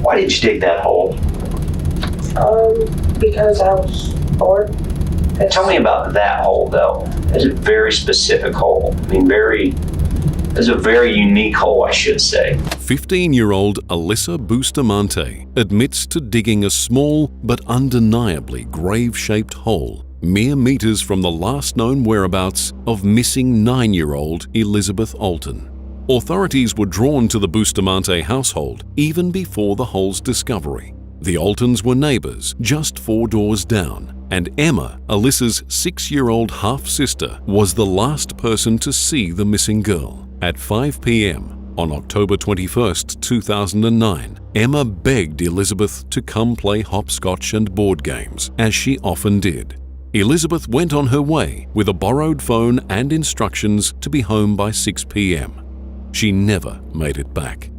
Why did you dig that hole? Because I was bored. Tell me about that hole, though. It's a very specific hole. I mean, it's a very unique hole, I should say. 15-year-old Alyssa Bustamante admits to digging a small but undeniably grave-shaped hole mere meters from the last known whereabouts of missing 9-year-old Elizabeth Olten. Authorities were drawn to the Bustamante household even before the hole's discovery. The Oltens were neighbors just 4 doors down, and Emma, Alyssa's 6-year-old half-sister, was the last person to see the missing girl. At 5 p.m. on October 21, 2009, Emma begged Elizabeth to come play hopscotch and board games, as she often did. Elizabeth went on her way with a borrowed phone and instructions to be home by 6 p.m. She never made it back.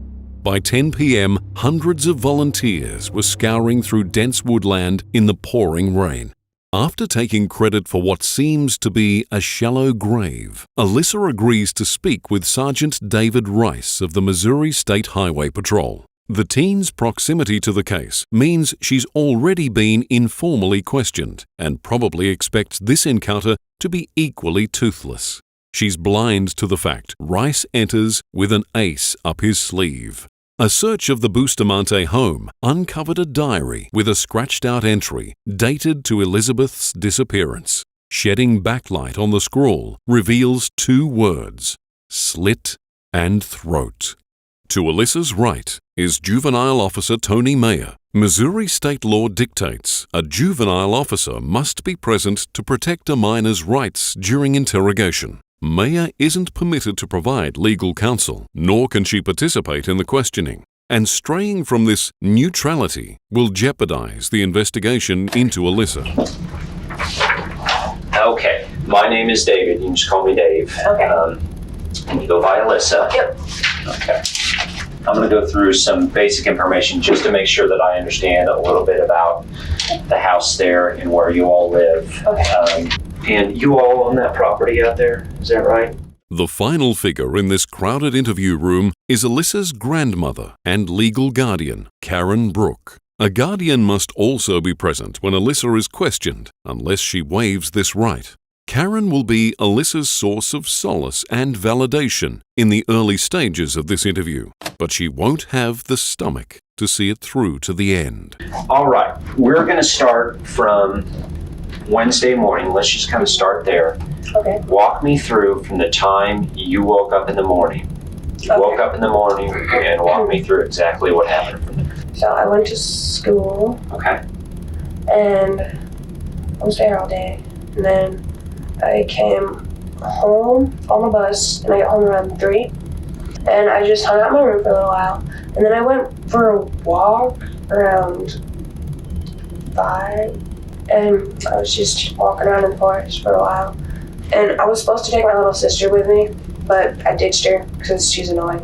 By 10 p.m., hundreds of volunteers were scouring through dense woodland in the pouring rain. After taking credit for what seems to be a shallow grave, Alyssa agrees to speak with Sergeant David Rice of the Missouri State Highway Patrol. The teen's proximity to the case means she's already been informally questioned and probably expects this encounter to be equally toothless. She's blind to the fact Rice enters with an ace up his sleeve. A search of the Bustamante home uncovered a diary with a scratched-out entry dated to Elizabeth's disappearance. Shedding backlight on the scrawl reveals 2 words: slit and throat. To Alyssa's right is Juvenile Officer Tony Mayer. Missouri state law dictates a juvenile officer must be present to protect a minor's rights during interrogation. Mayer isn't permitted to provide legal counsel, nor can she participate in the questioning, and straying from this neutrality will jeopardize the investigation into Alyssa. Okay, my name is David. You can just call me Dave. Okay. And you go by Alyssa. Yep. Okay. I'm going to go through some basic information just to make sure that I understand a little bit about the house there and where you all live. Okay. And you all own that property out there, is that right? The final figure in this crowded interview room is Alyssa's grandmother and legal guardian, Karen Brooke. A guardian must also be present when Alyssa is questioned, unless she waives this right. Karen will be Alyssa's source of solace and validation in the early stages of this interview, but she won't have the stomach to see it through to the end. All right, we're going to start from Wednesday morning. Let's just kind of start there. Okay. Walk me through from the time you woke up in the morning. You woke up in the morning and walk me through exactly what happened from there. So I went to school. Okay. And I was there all day. And then I came home on the bus, and I got home around 3. And I just hung out in my room for a little while. And then I went for a walk around 5. And I was just walking around in the forest for a while. And I was supposed to take my little sister with me, but I ditched her because she's annoying.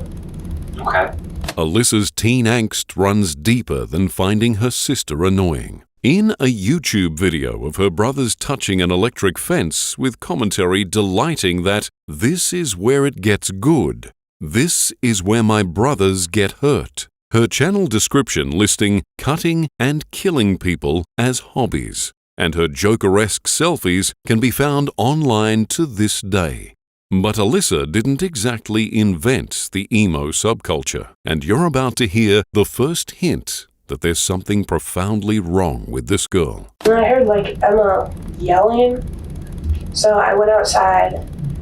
Okay. Alyssa's teen angst runs deeper than finding her sister annoying. In a YouTube video of her brothers touching an electric fence with commentary delighting that this is where it gets good, this is where my brothers get hurt. Her channel description listing cutting and killing people as hobbies, and her Joker-esque selfies can be found online to this day. But Alyssa didn't exactly invent the emo subculture, and you're about to hear the first hint that there's something profoundly wrong with this girl. And I heard Emma yelling, so I went outside,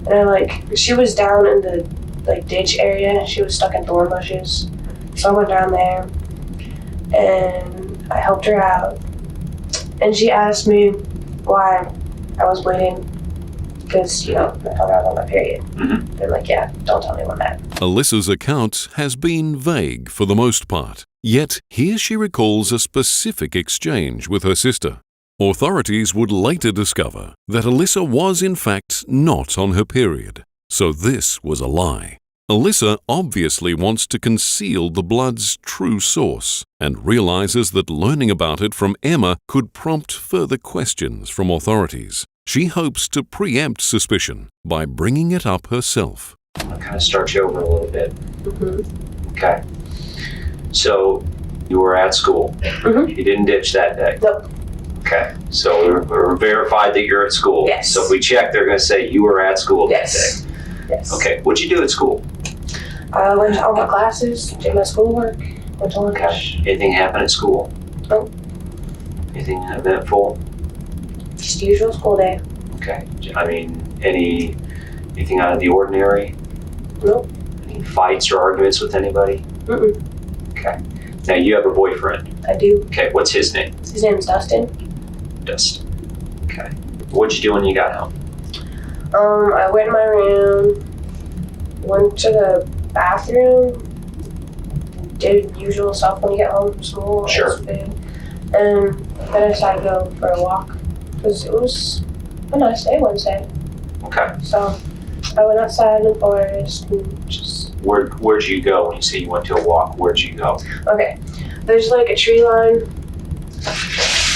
and she was down in the ditch area. She was stuck in thorn bushes, so I went down there, and I helped her out. And she asked me why I was bleeding, because I told her I was on my period. Mm-hmm. They're yeah, don't tell anyone that. Alyssa's account has been vague for the most part. Yet, here she recalls a specific exchange with her sister. Authorities would later discover that Alyssa was in fact not on her period, so this was a lie. Alyssa obviously wants to conceal the blood's true source and realizes that learning about it from Emma could prompt further questions from authorities. She hopes to preempt suspicion by bringing it up herself. I'll kind of start you over a little bit. Mm-hmm. Okay. So You were at school. Mhm. You didn't ditch that day. Nope. Okay, so we're verified that you're at school. Yes. So if we check, they're going to say you were at school Yes. that day. Yes. Okay, what'd you do at school? I went to all my classes, did my schoolwork, went to lunch. Okay. Anything happen at school? Nope. Anything eventful? Just the usual school day. Okay. I mean, anything out of the ordinary? Nope. Any fights or arguments with anybody? Mm-mm. Okay. Now you have a boyfriend. I do. Okay, what's his name? His name's Dustin. Dustin. Okay. What'd you do when you got home? I went in my room, went to the bathroom, did usual stuff when you get home from school. Sure. ate food, and then I decided to go for a walk because it was a nice day Wednesday. Okay. So I went outside in the forest and just. Where'd you go when you say you went to a walk? Where'd you go? Okay, there's like a tree line.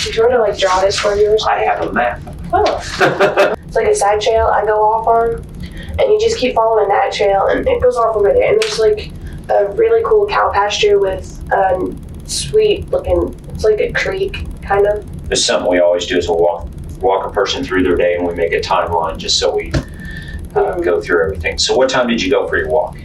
If you were to like draw this for you or something. I have a map. Oh. It's like a side trail I go off on, and you just keep following that trail, and it goes off over there. And there's like a really cool cow pasture with sweet looking. It's like a creek, kind of. There's something we always do is we'll walk a person through their day, and we make a timeline just so we go through everything. So what time did you go for your walk?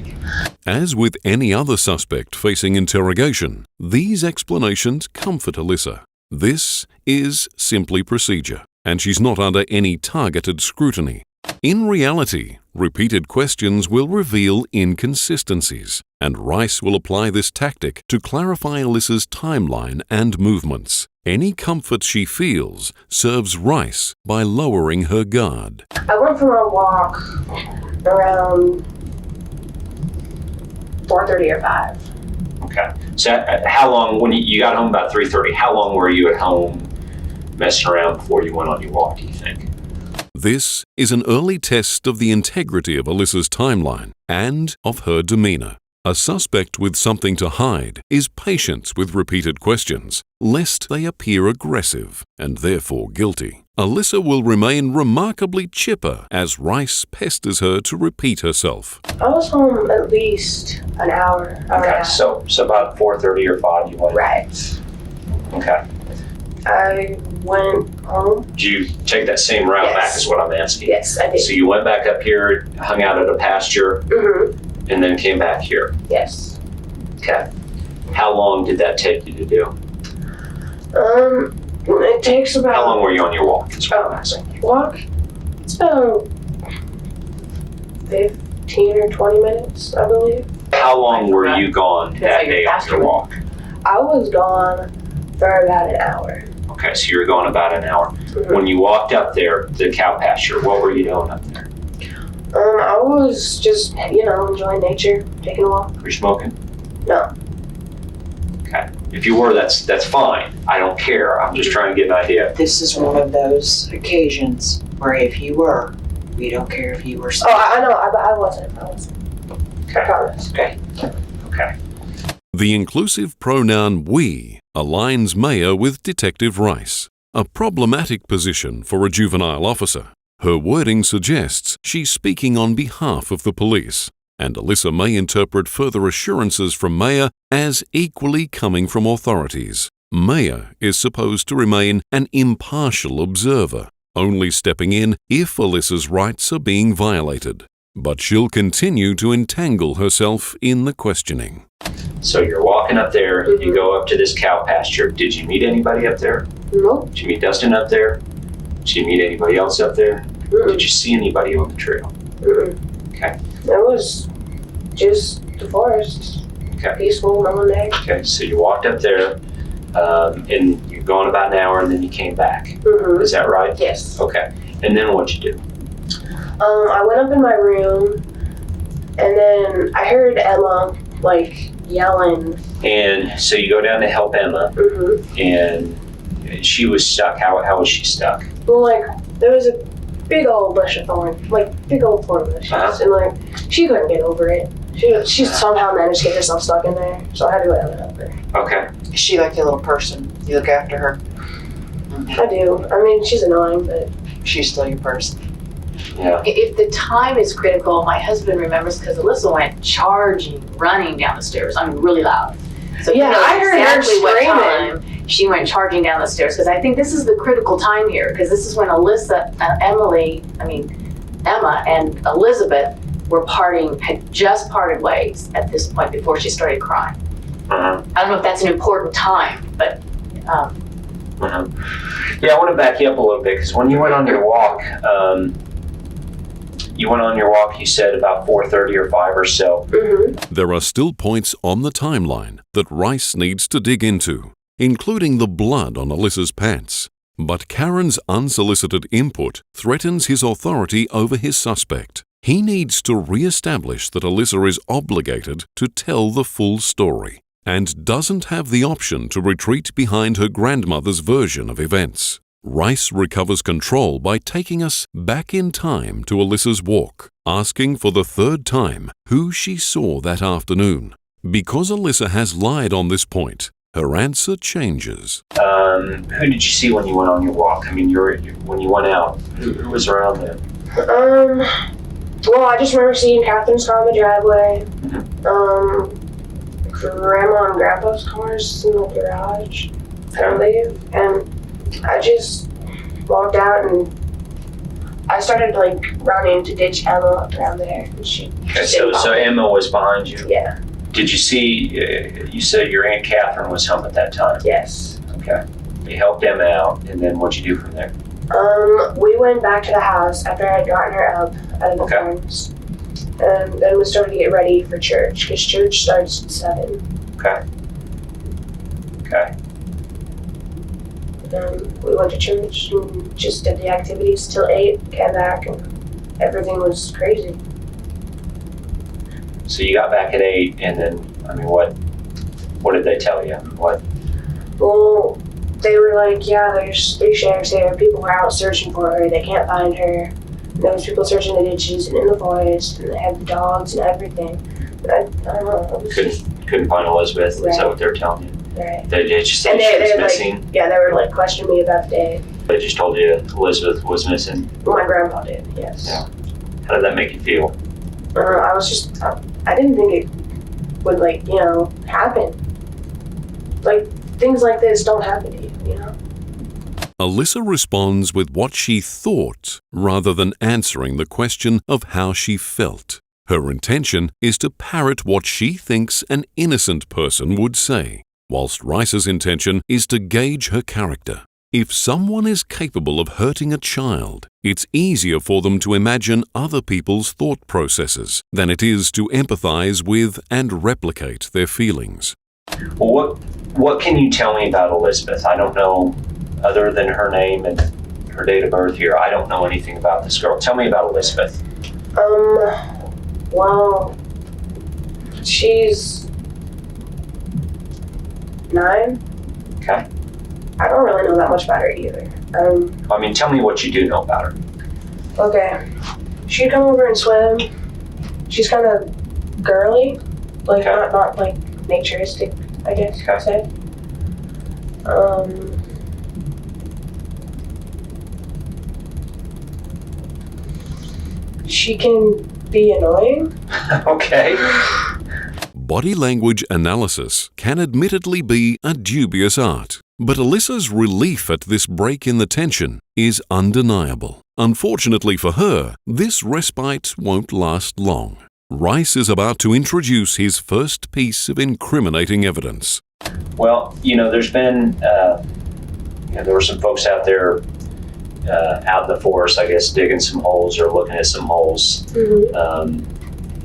As with any other suspect facing interrogation, these explanations comfort Alyssa. This is simply procedure, and she's not under any targeted scrutiny. In reality, repeated questions will reveal inconsistencies, and Rice will apply this tactic to clarify Alyssa's timeline and movements. Any comfort she feels serves Rice by lowering her guard. I went for a walk around 4:30 or 5. Okay. So how long, when you got home about 3:30, how long were you at home messing around before you went on your walk, do you think? This is an early test of the integrity of Alyssa's timeline and of her demeanor. A suspect with something to hide is patient with repeated questions, lest they appear aggressive and therefore guilty. Alyssa will remain remarkably chipper as Rice pesters her to repeat herself. I was home at least an hour. Okay, so about 4:30 or 5 you went? Right. Okay. I went home. Did you take that same route Yes. back is what I'm asking? Yes, I did. So you went back up here, hung out at a pasture, Mm-hmm. and then came back here? Yes. Okay. How long did that take you to do? It takes about. How long were you on your walk? That's what I'm asking. Walk? It's about 15 or 20 minutes, I believe. How long were you gone that day on your walk? I was gone for about an hour. Okay, so you were gone about an hour. Mhm. When you walked up there, the cow pasture, what were you doing up there? I was just, enjoying nature, taking a walk. Were you smoking? No. Okay. If you were, that's fine. I don't care. I'm just trying to get an idea. This is one of those occasions where if you were, we don't care if you were. Oh, I know, I wasn't. I Okay. promise. Okay. Okay. The inclusive pronoun we aligns Maya with Detective Rice, a problematic position for a juvenile officer. Her wording suggests she's speaking on behalf of the police, and Alyssa may interpret further assurances from Maya as equally coming from authorities. Maya is supposed to remain an impartial observer, only stepping in if Alyssa's rights are being violated. But she'll continue to entangle herself in the questioning. So you're walking up there, you go up to this cow pasture. Did you meet anybody up there? Nope. Did you meet Dustin up there? Did you meet anybody else up there? Did you see anybody on the trail? Okay. It was just the forest. Okay. Peaceful, no one there. Okay, so you walked up there, and you're gone about an hour, and then you came back. Mm-hmm. Is that right? Yes. Okay. And then what'd you do? I went up in my room, and then I heard Emma, yelling. And so you go down to help Emma, Mm-hmm. and she was stuck. How was she stuck? Well, there was a big old bush of thorn, big old thorn bushes, and she couldn't get over it. She somehow managed to get herself stuck in there, so I had to go down and help her. Okay. Is she like your little person? You look after her? I do. I mean, she's annoying, but She's still your person. Yeah. If the time is critical, my husband remembers because Alyssa went charging, running down the stairs. I mean, really loud. So Yeah, he knows I heard her exactly what screaming. time she went charging down the stairs, because I think this is the critical time here, because this is when Emma and Elizabeth had just parted ways at this point before she started crying. Uh-huh. I don't know if that's an important time, but Uh-huh. Yeah, I want to back you up a little bit, because when you went on your walk, you said about 4:30 or 5 or so. Mm-hmm. There are still points on the timeline that Rice needs to dig into, including the blood on Alyssa's pants. But Karen's unsolicited input threatens his authority over his suspect. He needs to re-establish that Alyssa is obligated to tell the full story and doesn't have the option to retreat behind her grandmother's version of events. Rice recovers control by taking us back in time to Alyssa's walk, asking for the third time who she saw that afternoon. Because Alyssa has lied on this point, her answer changes. Who did you see when you went on your walk? I mean, when you went out, who was around then? Well, I just remember seeing Catherine's car in the driveway. Grandma and Grandpa's cars in the garage, I believe. And I just walked out and I started running to ditch Emma around there. And she Okay, so Emma was behind you? Yeah. Did you see, you said your Aunt Catherine was home at that time? Yes. Okay. You helped Emma out, and then what'd you do from there? We went back to the house after I had gotten her up out of the ferns. And then we started to get ready for church, because church starts at 7. Okay. Okay. Then we went to church and just did the activities till 8, came back, and everything was crazy. So you got back at 8, and then, I mean, what did they tell you? What? Well, they were like, yeah, there's 3 sheriffs here. People are out searching for her. They can't find her. And there was people searching the ditches and in the forest, and they had the dogs and everything. I don't know. Couldn't find Elizabeth. Right. Is that what they're telling you? Right. They just said And she was they missing? they were questioning me about the day. They just told you Elizabeth was missing? My grandpa did, yes. Yeah. How did that make you feel? I was just, I didn't think it would happen. Things like this don't happen to you, Alyssa responds with what she thought rather than answering the question of how she felt. Her intention is to parrot what she thinks an innocent person would say, whilst Rice's intention is to gauge her character. If someone is capable of hurting a child, it's easier for them to imagine other people's thought processes than it is to empathize with and replicate their feelings. Well, what can you tell me about Elizabeth? I don't know, other than her name and her date of birth here, I don't know anything about this girl. Tell me about Elizabeth. Well, she's 9. Okay. I don't really know that much about her either. I mean, tell me what you do know about her. Okay. She'd come over and swim. She's kind of girly, not naturistic, I guess I'd say. She can be annoying. Okay. Body language analysis can admittedly be a dubious art, but Alyssa's relief at this break in the tension is undeniable. Unfortunately for her, this respite won't last long. Rice is about to introduce his first piece of incriminating evidence. Well, there's been, there were some folks out there out in the forest, I guess, digging some holes or looking at some holes. Mm-hmm.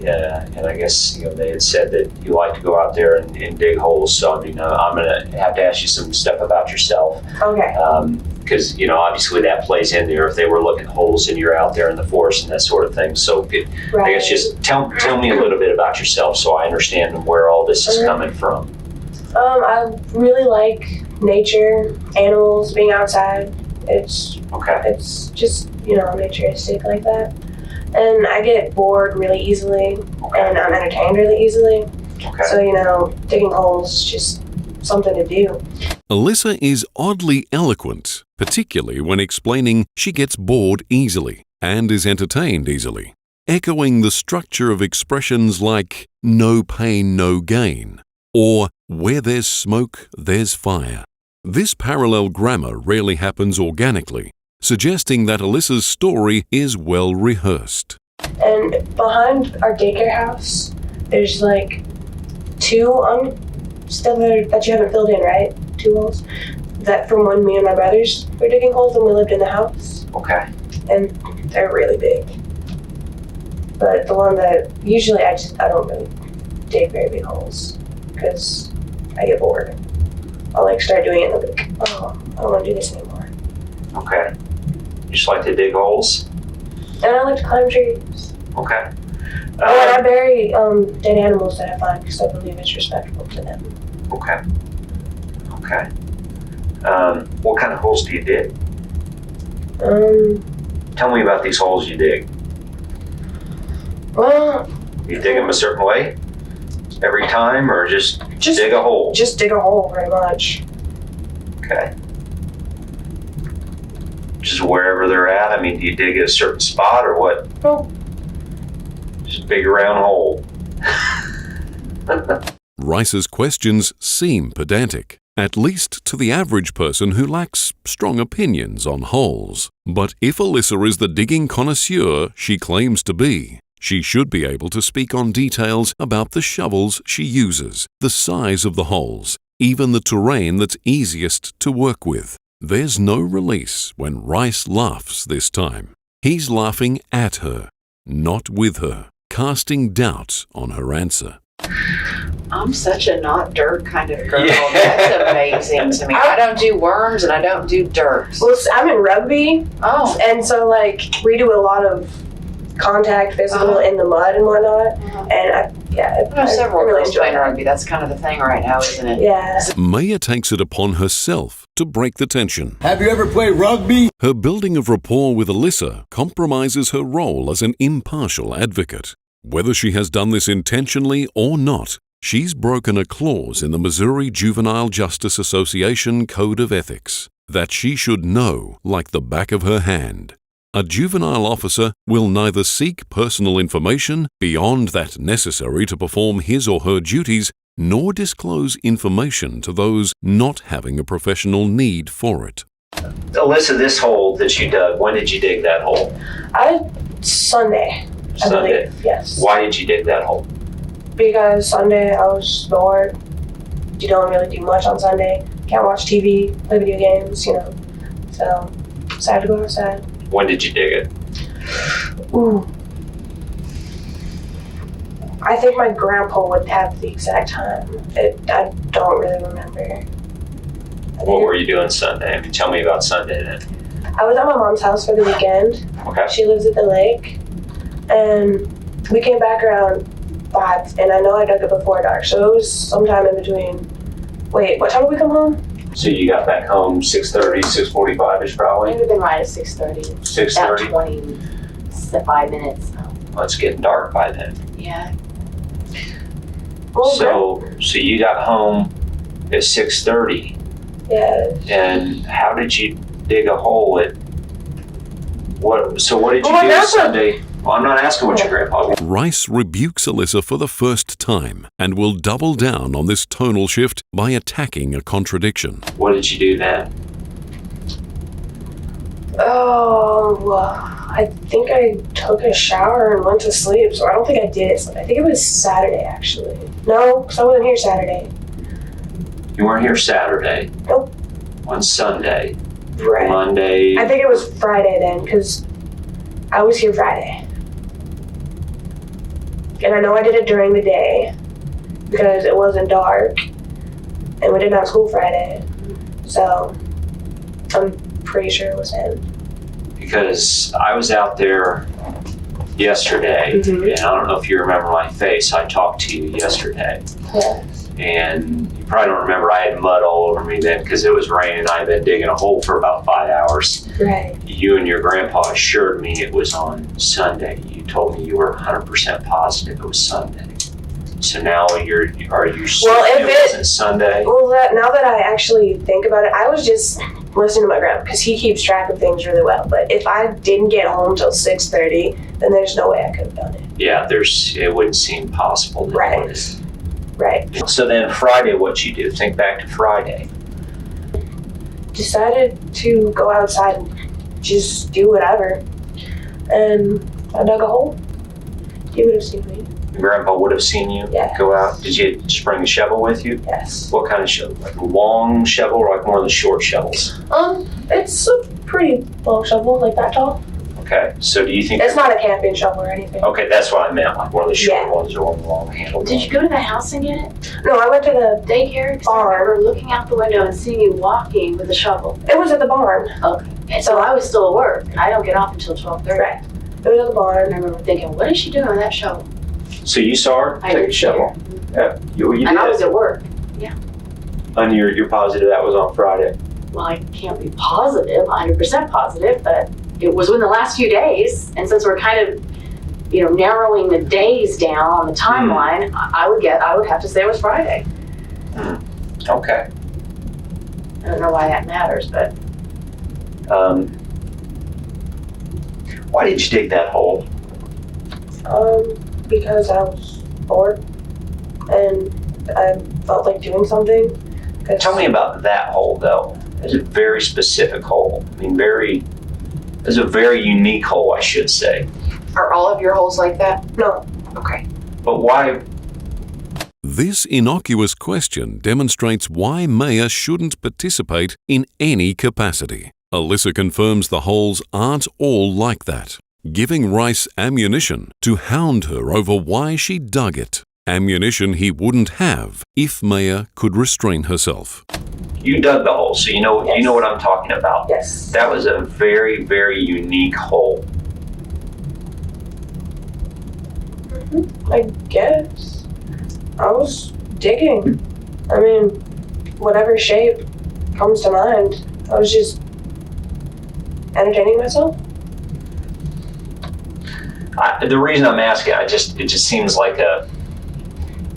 And I guess, they had said that you like to go out there and dig holes. So, I'm going to have to ask you some stuff about yourself. Okay. Because, obviously that plays in there if they were looking at holes and you're out there in the forest and that sort of thing. So, I guess just tell me a little bit about yourself so I understand where all this is coming from. I really like nature, animals, being outside. It's just, naturistic like that. And I get bored really easily, and I'm entertained really easily. Okay. So, digging holes is just something to do. Alyssa is oddly eloquent, particularly when explaining she gets bored easily and is entertained easily, echoing the structure of expressions like no pain, no gain, or Where there's smoke, there's fire. This parallel grammar rarely happens organically, suggesting that Alyssa's story is well rehearsed. And behind our daycare house, there's like two still there that you haven't filled in, right? 2 holes. That from when me and my brothers were digging holes when we lived in the house. Okay. And they're really big. But the one that usually I don't really dig very big holes because I get bored. I'll like start doing it and I'll be like, oh, I don't want to do this anymore. Okay. You just like to dig holes? And I like to climb trees. Okay. Oh, and I bury dead animals that I find because I believe it's respectful to them. Okay. Okay. What kind of holes do you dig? Tell me about these holes you dig. Well, You dig them a certain way every time, or just dig a hole? Just dig a hole, pretty much. Okay. Just wherever they're at? I mean, do you dig at a certain spot or what? Well, Just a big round hole. Rice's questions seem pedantic, at least to the average person who lacks strong opinions on holes. But if Alyssa is the digging connoisseur she claims to be, she should be able to speak on details about the shovels she uses, the size of the holes, even the terrain that's easiest to work with. There's no release when Rice laughs this time. He's laughing at her, not with her, casting doubt on her answer. I'm such a not dirt kind of girl. Yeah. That's amazing to me. I don't do worms and I don't do dirt. well, I'm in rugby, Oh. and so like we do a lot of contact physical in the mud and whatnot. And I I know several really girls enjoy playing that. rugby. That's kind of the thing right now, isn't it? Yeah. Maya takes it upon herself to break the tension. Have you ever played rugby? Her building of rapport with Alyssa compromises her role as an impartial advocate. Whether she has done this intentionally or not, she's broken a clause in the Missouri Juvenile Justice Association Code of Ethics that she should know like the back of her hand. A juvenile officer will neither seek personal information beyond that necessary to perform his or her duties, nor disclose information to those not having a professional need for it. Alyssa, this hole that you dug, when did you dig that hole? Sunday, I Sunday. believe. Yes. Why did you dig that hole? Because Sunday I was bored. You don't really do much on Sunday. Can't watch TV, play video games, you know. So, decided to go outside. When did you dig it? Ooh. I think my grandpa would have the exact time. I don't really remember. What were you doing Sunday? I mean, tell me about Sunday then. I was at my mom's house for the weekend. Okay. She lives at the lake. And we came back around 5, and I know I dug it before dark, so it was sometime in between. Wait, what time did we come home? So you got back home 6:30, 6:45-ish We probably? would have been right at 6:30. About 6:30? 25 minutes. Well, it's getting dark by then. Yeah. Well, So you got home at 6:30, yeah. and how did you dig a hole at what? So what did you Well, do that's Sunday? Well, I'm not asking what your grandpa. Rice rebukes Alyssa for the first time and will double down on this tonal shift by attacking a contradiction. What did you do then? Oh, I think I took a shower and went to sleep, so I don't think I did it. I think it was Saturday, actually. No, because I wasn't here Saturday. You weren't here Saturday. Nope. On Sunday, Right. Monday. I think it was Friday then, because I was here Friday. And I know I did it during the day, because it wasn't dark, and we didn't have school Friday. So, I'm pretty sure it was him. Because I was out there yesterday, Mhm. and I don't know if you remember my face. I talked to you yesterday, Yeah. and you probably don't remember. I had mud all over me then because it was raining. I'd been digging a hole for about 5 hours. Right. You and your grandpa assured me it was on Sunday. You told me you were 100% positive it was Sunday. So now are you certain it wasn't Sunday? Well, now that I actually think about it, I was just listening to my grandpa because he keeps track of things really well. But if I didn't get home till 6:30, then there's no way I could have done it. Yeah, it wouldn't seem possible. Then, Right. would it? Right. So then Friday, what'd you do? Think back to Friday. Decided to go outside and just do whatever. And I dug a hole. He would have seen me. Grandpa would have seen you Yeah. go out. Did you just bring a shovel with you? Yes. What kind of shovel? Like a long shovel or like more of the short shovels? It's a pretty long shovel, like that tall. Okay. So do you think It's not a camping shovel or anything. Okay, that's what I meant, like one of the short Yeah. ones or one of the long handled Did you go to the house and get it? No, I went to the. Daycare? 'Cause I remember looking out the window and seeing you walking with a shovel. It was at the barn. Okay. And so I was still at work, and I don't get off until 12:30. Right. It was at the And barn. I remember thinking, what is she doing with that shovel? So you saw her I take a did shovel? see Yeah. You And I was did. at work. And you're positive that was on Friday? Well, I can't be positive, 100% positive, but it was within the last few days. And since we're kind of, narrowing the days down on the timeline, I would have to say it was Friday. Okay. I don't know why that matters, but Why did you dig that hole? Because I was bored and I felt like doing something. Tell me about that hole, though. It's a very specific hole. I mean, it's a very unique hole, I should say. Are all of your holes like that? No. Okay. But why? This innocuous question demonstrates why Maya shouldn't participate in any capacity. Alyssa confirms the holes aren't all like that, giving Rice ammunition to hound her over why she dug it. Ammunition he wouldn't have if Maya could restrain herself. You dug the hole, so you know Yes. what I'm talking about. Yes. That was a very, very unique hole. I guess. I was digging. I mean, whatever shape comes to mind. I was just entertaining myself. The reason I'm asking, it just seems like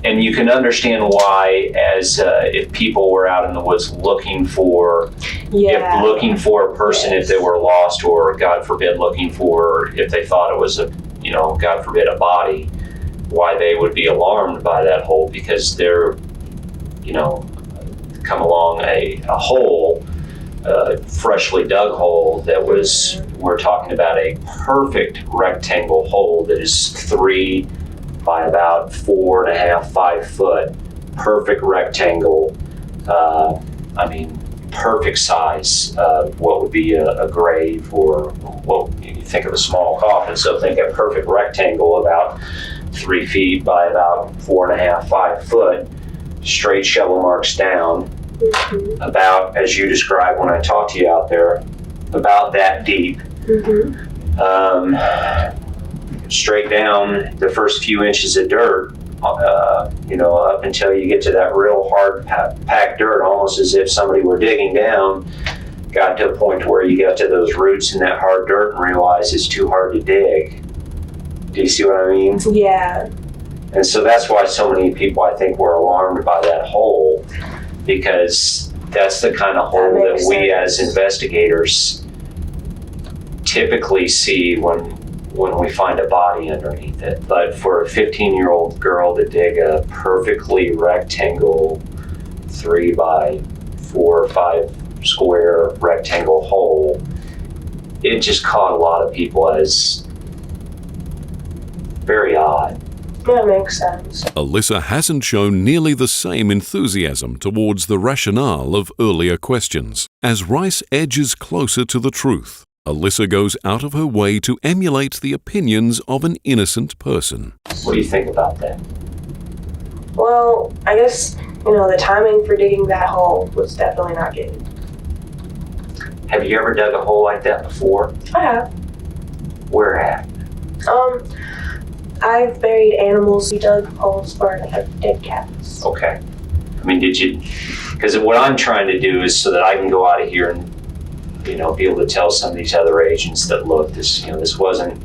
and you can understand why, as if people were out in the woods looking for, Yeah. if looking for a person, Yes. if they were lost, or God forbid, looking for, if they thought it was God forbid, a body, why they would be alarmed by that hole, because they're, come along a hole, freshly dug hole that was, we're talking about a perfect rectangle hole that is 3 by about 4.5, 5 foot, perfect rectangle. Perfect size of what would be a grave, or you think of a small coffin. So think a perfect rectangle about 3 feet by about 4.5, 5 foot, straight shovel marks down, Mm-hmm. about, as you described when I talked to you out there, about that deep. Mm-hmm. Straight down the first few inches of dirt, up until you get to that real hard packed dirt, almost as if somebody were digging down, got to a point where you got to those roots in that hard dirt and realized it's too hard to dig. Do you see what I mean? Yeah. And so that's why so many people, I think, were alarmed by that hole, because that's the kind of hole that makes we sense. as investigators typically see when we find a body underneath it. But for a 15-year-old girl to dig a perfectly rectangle 3 by 4 or 5 square rectangle hole, it just caught a lot of people as very odd. That makes sense. Alyssa hasn't shown nearly the same enthusiasm towards the rationale of earlier questions. As Rice edges closer to the truth, Alyssa goes out of her way to emulate the opinions of an innocent person. What do you think about that? Well, I guess, the timing for digging that hole was definitely not good. Have you ever dug a hole like that before? I have. Where at? I've buried animals who dug holes for dead cats. Okay. I mean, did you? Because what I'm trying to do is so that I can go out of here and, be able to tell some of these other agents that, look, this wasn't,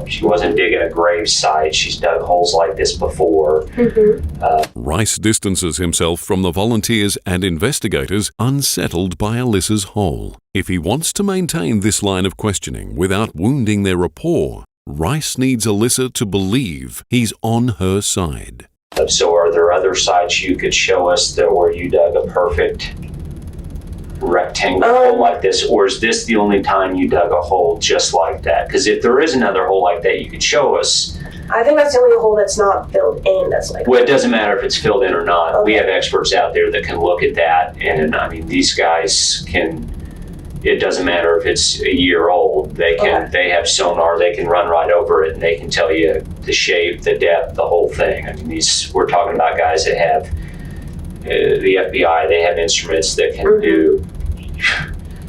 she wasn't digging a grave site. She's dug holes like this before. Mm-hmm. Rice distances himself from the volunteers and investigators unsettled by Alyssa's hole. If he wants to maintain this line of questioning without wounding their rapport, Rice needs Alyssa to believe he's on her side. So are there other sites you could show us that where you dug a perfect rectangle hole like this, or is this the only time you dug a hole just like that? Because if there is another hole like that you could show us. I think that's the only hole that's not filled in that's like Well, it doesn't matter if it's filled in or not. Okay. We have experts out there that can look at that, and I mean, these guys can, it doesn't matter if it's a year old, they can, Okay. they have sonar, they can run right over it and they can tell you the shape, the depth, the whole thing. I mean, we're talking about guys that have the FBI, they have instruments that can do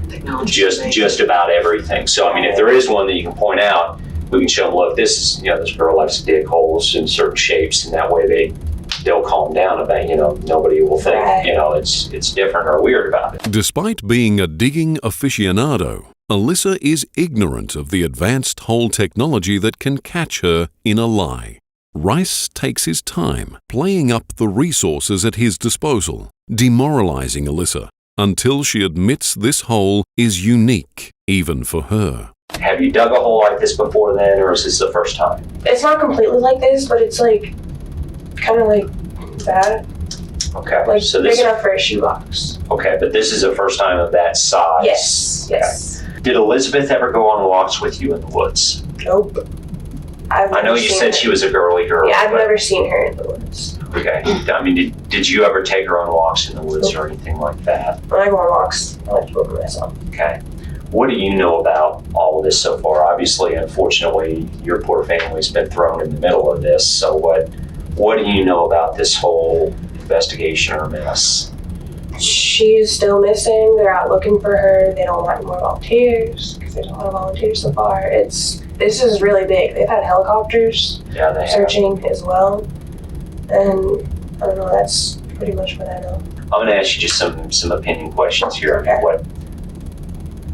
Technology. just about everything. So, I mean, if there is one that you can point out, we can show them, look, this is, this girl likes to dig holes in certain shapes, and that way they'll calm down about, nobody will think, Right. it's different or weird about it. Despite being a digging aficionado, Alyssa is ignorant of the advanced hole technology that can catch her in a lie. Rice takes his time, playing up the resources at his disposal, demoralizing Alyssa, until she admits this hole is unique, even for her. Have you dug a hole like this before then, or is this the first time? it's not completely like this, but it's like kind of like that, Okay, like so big this, enough for a shoebox. okay, but this is the first time of that size. Yes. Did Elizabeth ever go on walks with you in the woods? Nope. I've I know never you seen said her. she was a girly girl. Yeah, I've but- never seen her in the woods. Okay, I mean, did you ever take her on walks in the woods or anything like that? When I go on walks, I like to go by myself. Okay. What do you know about all of this so far? Obviously, unfortunately, your poor family's been thrown in the middle of this. So what do you know about this whole investigation or mess? She's still missing. They're out looking for her. They don't want any more volunteers because there's a lot of volunteers so far. This is really big. They've had helicopters Yeah, they have. searching as well. And I don't know, that's pretty much what I know. I'm going to ask you just some opinion questions here. Okay.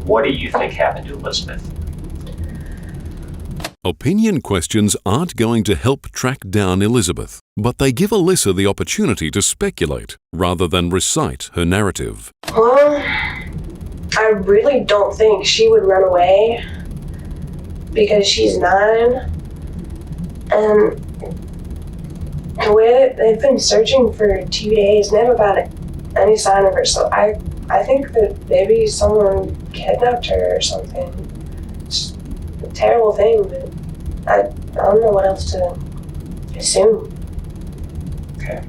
What do you think happened to Elizabeth? Opinion questions aren't going to help track down Elizabeth, but they give Alyssa the opportunity to speculate rather than recite her narrative. Well, I really don't think she would run away because she's 9. And the way that they've been searching for 2 days, never got any sign of her. So I think that maybe someone kidnapped her or something. It's a terrible thing, but I don't know what else to assume. Okay.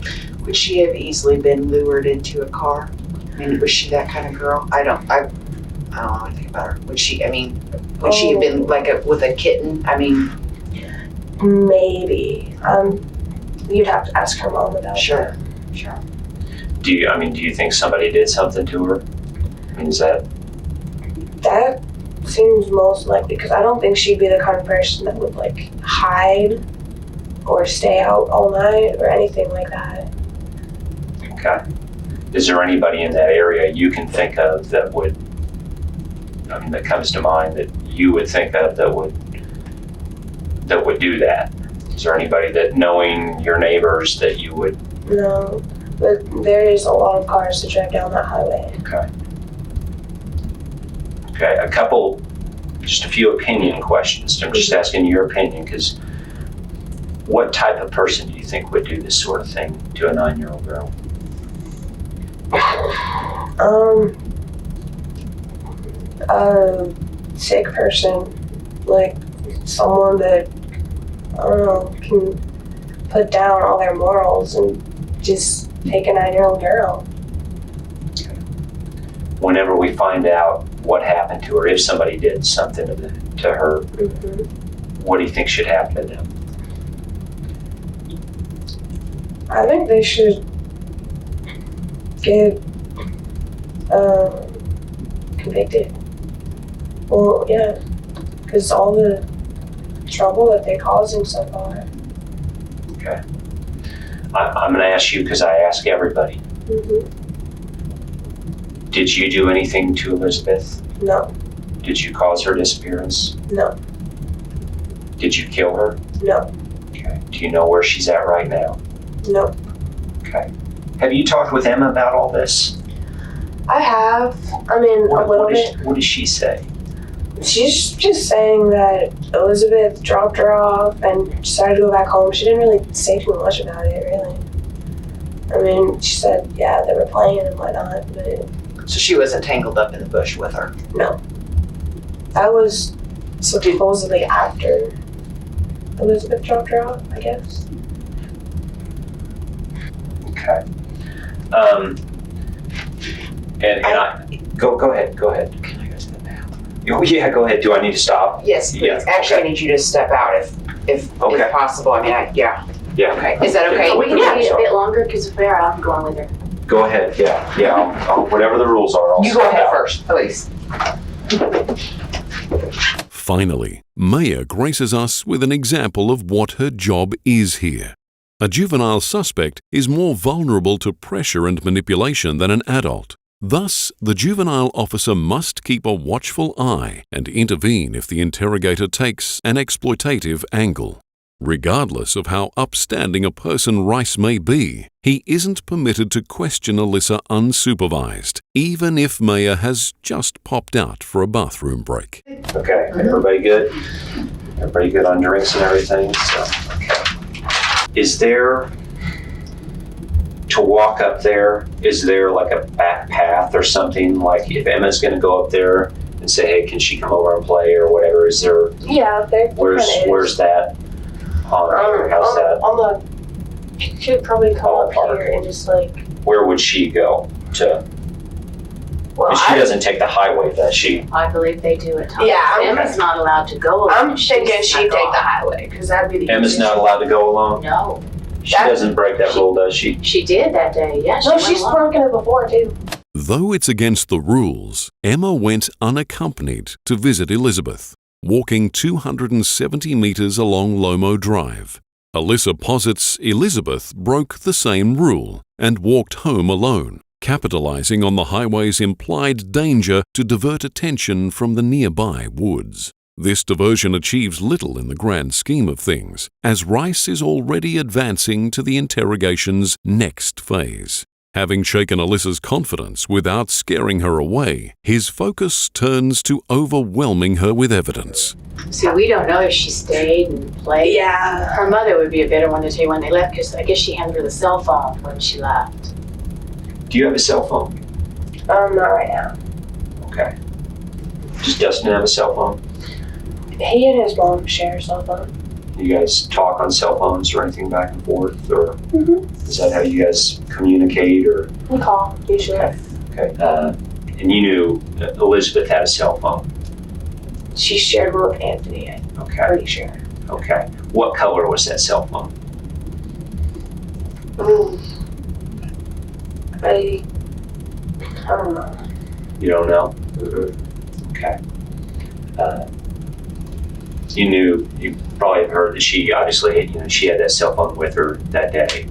Would she have easily been lured into a car? I mean, was she that kind of girl? I don't know anything about her. Would she have been like with a kitten? I mean, Maybe. You'd have to ask her mom about sure. Do you think somebody did something to her? I mean, is that that seems most likely because I don't think she'd be the kind of person that would like hide or stay out all night or anything like that. okay? Is there anybody in that area you can think of that that comes to mind that you would think of that would do that? Is there anybody that, knowing your neighbors, that you would? No, but there is a lot of cars that drive down that highway. Okay, just a few opinion questions. I'm just asking your opinion because what type of person do you think would do this sort of thing to a 9-year-old girl? A sick person, like someone that, I don't know, can put down all their morals and just take a 9-year-old girl. Whenever we find out what happened to her, if somebody did something to her, what do you think should happen to them? I think they should get convicted. Well, yeah, because all the trouble that they're causing so far. Okay. I'm going to ask you because I ask everybody. Did you do anything to Elizabeth? No, Did you cause her disappearance? no, Did you kill her? no, Okay. Do you know where she's at right now? no. Okay. Have you talked with Emma about all this? I have. I mean, a little bit. What does she say? She's just saying that Elizabeth dropped her off and decided to go back home. She didn't really say too much about it, really. I mean, she said, yeah, they were playing and whatnot, but So she wasn't tangled up in the bush with her. no. That was supposedly after Elizabeth dropped her off, I guess. Okay. And I go ahead. Can I go to the bathroom? Oh, yeah, go ahead. Do I need to stop? Yes, please. Yeah, Actually, okay. I need you to step out if Okay. possible. I mean, yeah. Yeah. Okay. Is that okay? We can Yeah, wait a sure. bit longer because if they're out, I'm going with her. Go ahead. Yeah. I'll, whatever the rules are, I'll You go step ahead out. first, please. Finally, Maya graces us with an example of what her job is here. A juvenile suspect is more vulnerable to pressure and manipulation than an adult. Thus, the juvenile officer must keep a watchful eye and intervene if the interrogator takes an exploitative angle. Regardless of how upstanding a person Rice may be, he isn't permitted to question Alyssa unsupervised, even if Maya has just popped out for a bathroom break. Okay. Everybody good? Everybody good on drinks and everything? So, okay. Is there, to walk up there, is there like a back path or something? Like if Emma's going to go up there and say, hey, can she come over and play or whatever, is there, Yeah, there where's that? How's that? On the, you could probably come up here and just like, Where would she go to? well, She doesn't take the highway, does she? I believe they do at times. Yeah, I'm- Emma's not allowed to go alone. I'm thinking She's she'd not take the gone. highway, because that'd be the Emma's easiest. not allowed to go alone? No, She doesn't break that rule, does she? she did that day. Yeah, she No, went she's alone. broken it before, too. Though it's against the rules, Emma went unaccompanied to visit Elizabeth, walking 270 meters along Lomo Drive. Alyssa posits Elizabeth broke the same rule and walked home alone, capitalizing on the highway's implied danger to divert attention from the nearby woods. This diversion achieves little in the grand scheme of things, as Rice is already advancing to the interrogation's next phase. Having shaken Alyssa's confidence without scaring her away, his focus turns to overwhelming her with evidence. See, we don't know if she stayed and played. Yeah. Her mother would be a better one to tell you when they left, because I guess she handed her the cell phone when she left. Do you have a cell phone? Not right now. Okay. Does Dustin have a cell phone? He and his mom share a cell phone. You guys talk on cell phones or anything back and forth, or is that how you guys communicate? Or We call, usually. okay. And you knew Elizabeth had a cell phone. She shared one with Anthony, I'm Okay. pretty sure. Okay. What color was that cell phone? I don't know. You don't know. Okay. You probably have heard that she obviously, she had that cell phone with her that day.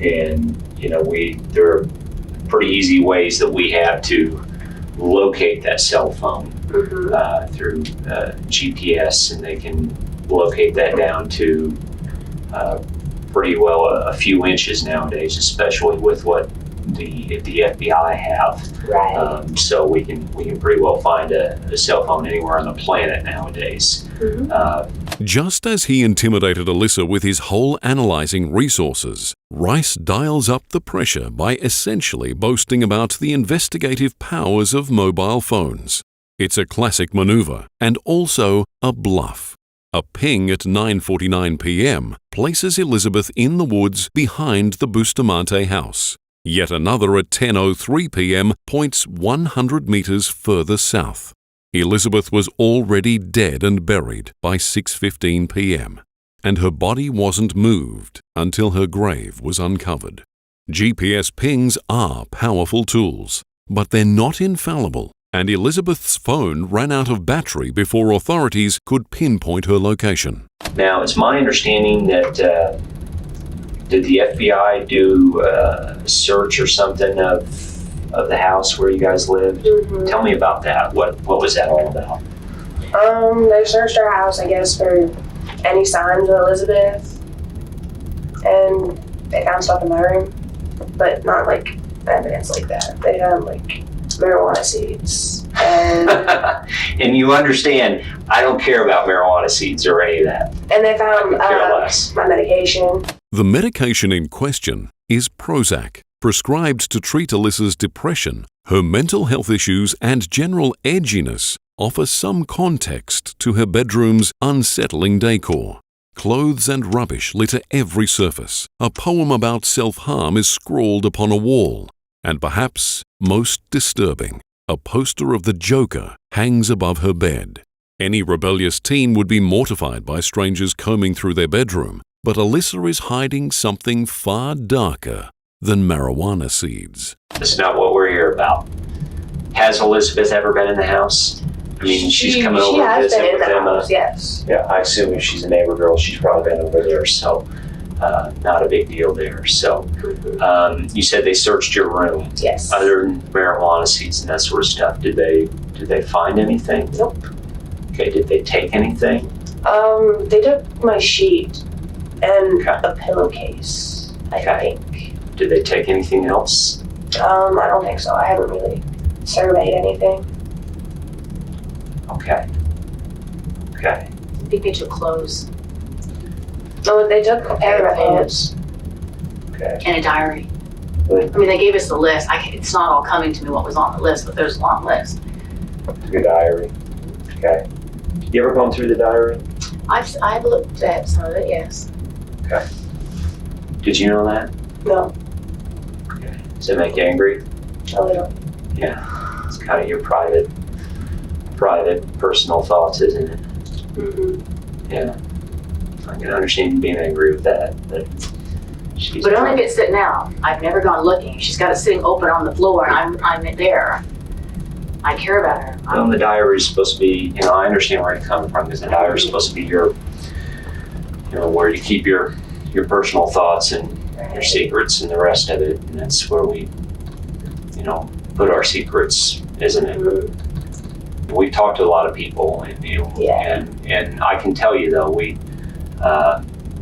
And there are pretty easy ways that we have to locate that cell phone through GPS, and they can locate that down to pretty well a few inches nowadays, especially with what the FBI have. Right. So we can pretty well find a cell phone anywhere on the planet nowadays. Just as he intimidated Alyssa with his whole analyzing resources, Rice dials up the pressure by essentially boasting about the investigative powers of mobile phones. It's a classic maneuver and also a bluff. A ping at 9:49 p.m. places Elizabeth in the woods behind the Bustamante house. Yet another at 10:03 p.m. points 100 meters further south. Elizabeth was already dead and buried by 6:15 p.m., and her body wasn't moved until her grave was uncovered. GPS pings are powerful tools, but they're not infallible, and Elizabeth's phone ran out of battery before authorities could pinpoint her location. Now, it's my understanding that did the FBI do a search or something of the house where you guys lived? Tell me about that. What was that all about? They searched our house, I guess, for any signs of Elizabeth, and they found stuff in my room, but not like evidence like that. They found like marijuana seeds, and And you understand, I don't care about marijuana seeds or any of that. they found I could care less. my medication. The medication in question is Prozac, prescribed to treat Alyssa's depression. Her mental health issues and general edginess offer some context to her bedroom's unsettling decor. Clothes and rubbish litter every surface. A poem about self-harm is scrawled upon a wall. And perhaps most disturbing, a poster of the Joker hangs above her bed. Any rebellious teen would be mortified by strangers combing through their bedroom, but Alyssa is hiding something far darker than marijuana seeds. That's not what we're here about. Has Elizabeth ever been in the house? I mean, she's coming over to visit with them. Yes. Yeah, I assume if she's a neighbor girl, she's probably been over there, so not a big deal there. So you said they searched your room. Yes. Other than marijuana seeds and that sort of stuff, did they find anything? Nope. Okay, did they take anything? They took my sheet and Okay. a pillowcase, I think. Did they take anything else? I don't think so. I haven't really surveyed anything. Okay. Okay. I think they took clothes No, they took a pair of pants. Okay. and a diary. Good. I mean, they gave us the list. It's not all coming to me what was on the list, but there's a long list. Good diary. Okay. You ever gone through the diary? I've looked at some of it, yes. Okay. Did you know that? No, Okay. Does it make you angry? a little. Yeah. It's kind of your private, personal thoughts, isn't it? Mm-hmm. Yeah. I can understand you being angry with that, but she's. But only if it's sitting out. I've never gone looking. She's got it sitting open on the floor, and I'm there. I care about her. Well, the diary is supposed to be, I understand where you're coming from, because the diary is supposed to be your, where you keep your personal thoughts and your secrets and the rest of it, and that's where we, put our secrets, isn't it? Mm-hmm. We've talked to a lot of people, and Yeah. and I can tell you though,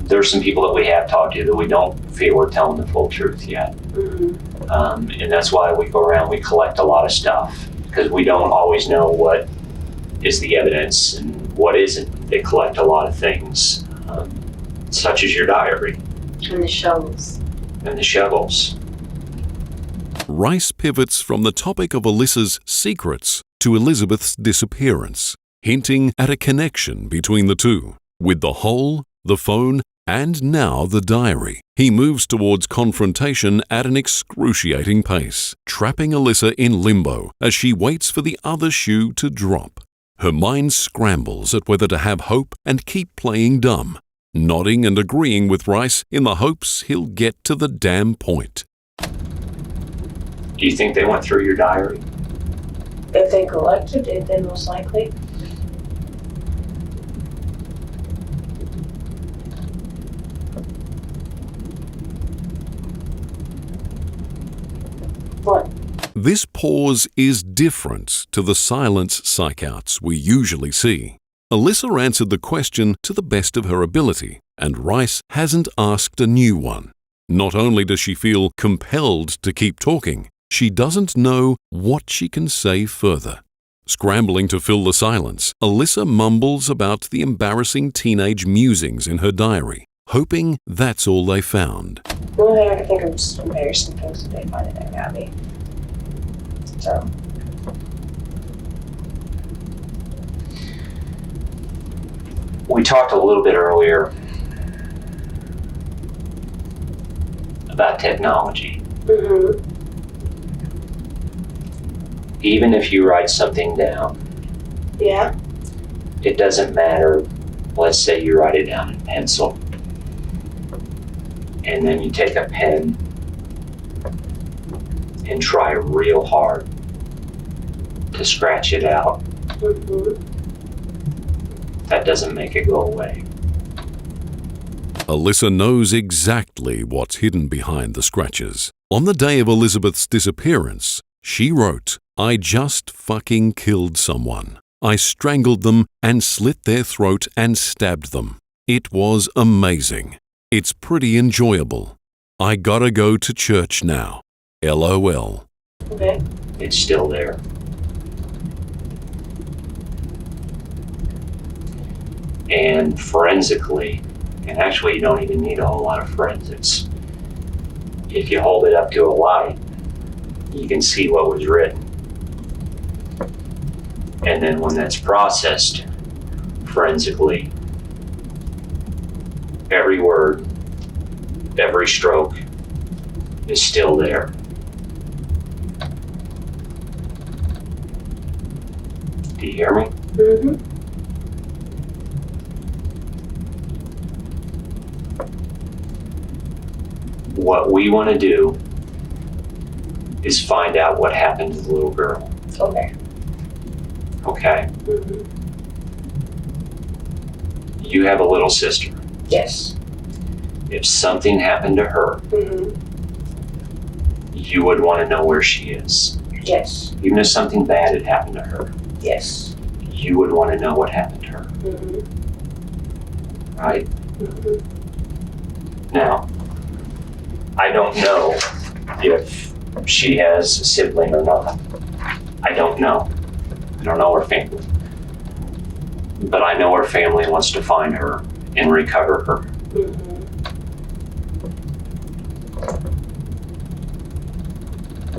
there's some people that we have talked to that we don't feel we're telling the full truth yet, Mm-hmm. and that's why we go around, we collect a lot of stuff, because we don't always know what is the evidence and what isn't. They collect a lot of things, such as your diary And the shovels. and the shovels. Rice pivots from the topic of Alyssa's secrets to Elizabeth's disappearance, hinting at a connection between the two. With the hole, the phone, and now the diary, he moves towards confrontation at an excruciating pace, trapping Alyssa in limbo as she waits for the other shoe to drop. Her mind scrambles at whether to have hope and keep playing dumb, nodding and agreeing with Rice in the hopes he'll get to the damn point. Do you think they went through your diary? If they collected it, then most likely. What? This pause is different to the silence psych-outs we usually see. Alyssa answered the question to the best of her ability, and Rice hasn't asked a new one. Not only does she feel compelled to keep talking, she doesn't know what she can say further. Scrambling to fill the silence, Alyssa mumbles about the embarrassing teenage musings in her diary, hoping that's all they found. The only thing I can think of is just embarrassing things that they find in there about me. So. We talked a little bit earlier about technology. Mm-hmm. Even if you write something down, Yeah. it doesn't matter. Let's say you write it down in pencil, and then you take a pen and try real hard to scratch it out. Mm-hmm. That doesn't make it go away. Alyssa knows exactly what's hidden behind the scratches. On the day of Elizabeth's disappearance, she wrote, "I just fucking killed someone. I strangled them and slit their throat and stabbed them. It was amazing. It's pretty enjoyable. I gotta go to church now. LOL." Okay. It's still there. And forensically, And actually, you don't even need a whole lot of forensics. If you hold it up to a light, you can see what was written. And then when that's processed forensically, every word, every stroke is still there. Do you hear me? Mm-hmm. What we want to do is find out what happened to the little girl. Okay. Okay? Mm-hmm. You have a little sister. Yes. If something happened to her, Mm-hmm. you would want to know where she is. Yes. Even if something bad had happened to her, Yes. you would want to know what happened to her, Mm-hmm. right? Mm-hmm. Now, I don't know if she has a sibling or not. I don't know. I don't know her family. But I know her family wants to find her and recover her. Mm-hmm.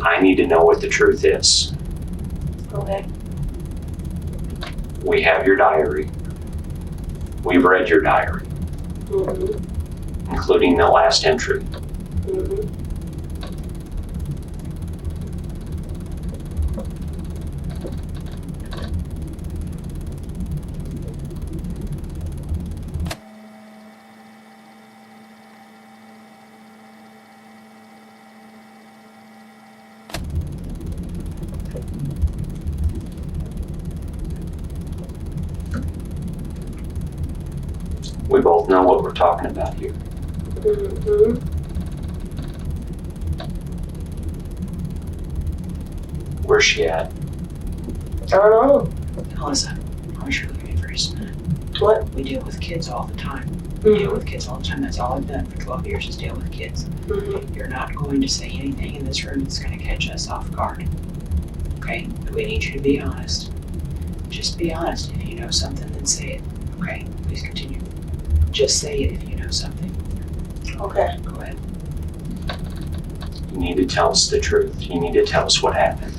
I need to know what the truth is. Okay. We have your diary. We've read your diary, Mm-hmm. including the last entry. Mm-hmm. We both know what we're talking about here. Mm-hmm. Where's she at? I don't know. Alyssa, I want you to look at me for just a minute. What? We deal with kids all the time. We deal Mm-hmm. with kids all the time. That's all I've done for 12 years is deal with kids. Mm-hmm. You're not going to say anything in this room that's going to catch us off guard. Okay? We need you to be honest. Just be honest. If you know something, then say it. Okay? Please continue. Just say it if you know something. Okay. Go ahead. You need to tell us the truth. You need to tell us what happened.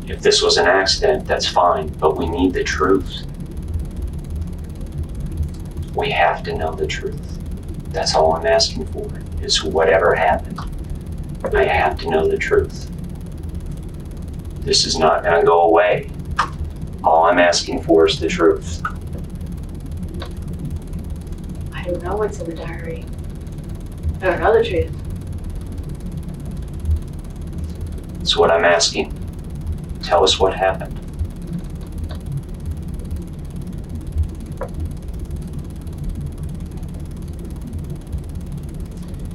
If this was an accident, that's fine, but we need the truth. We have to know the truth. That's all I'm asking for, is whatever happened, I have to know the truth. This is not going to go away. All I'm asking for is the truth. I don't know what's in the diary. I don't know the truth. That's what I'm asking. Tell us what happened.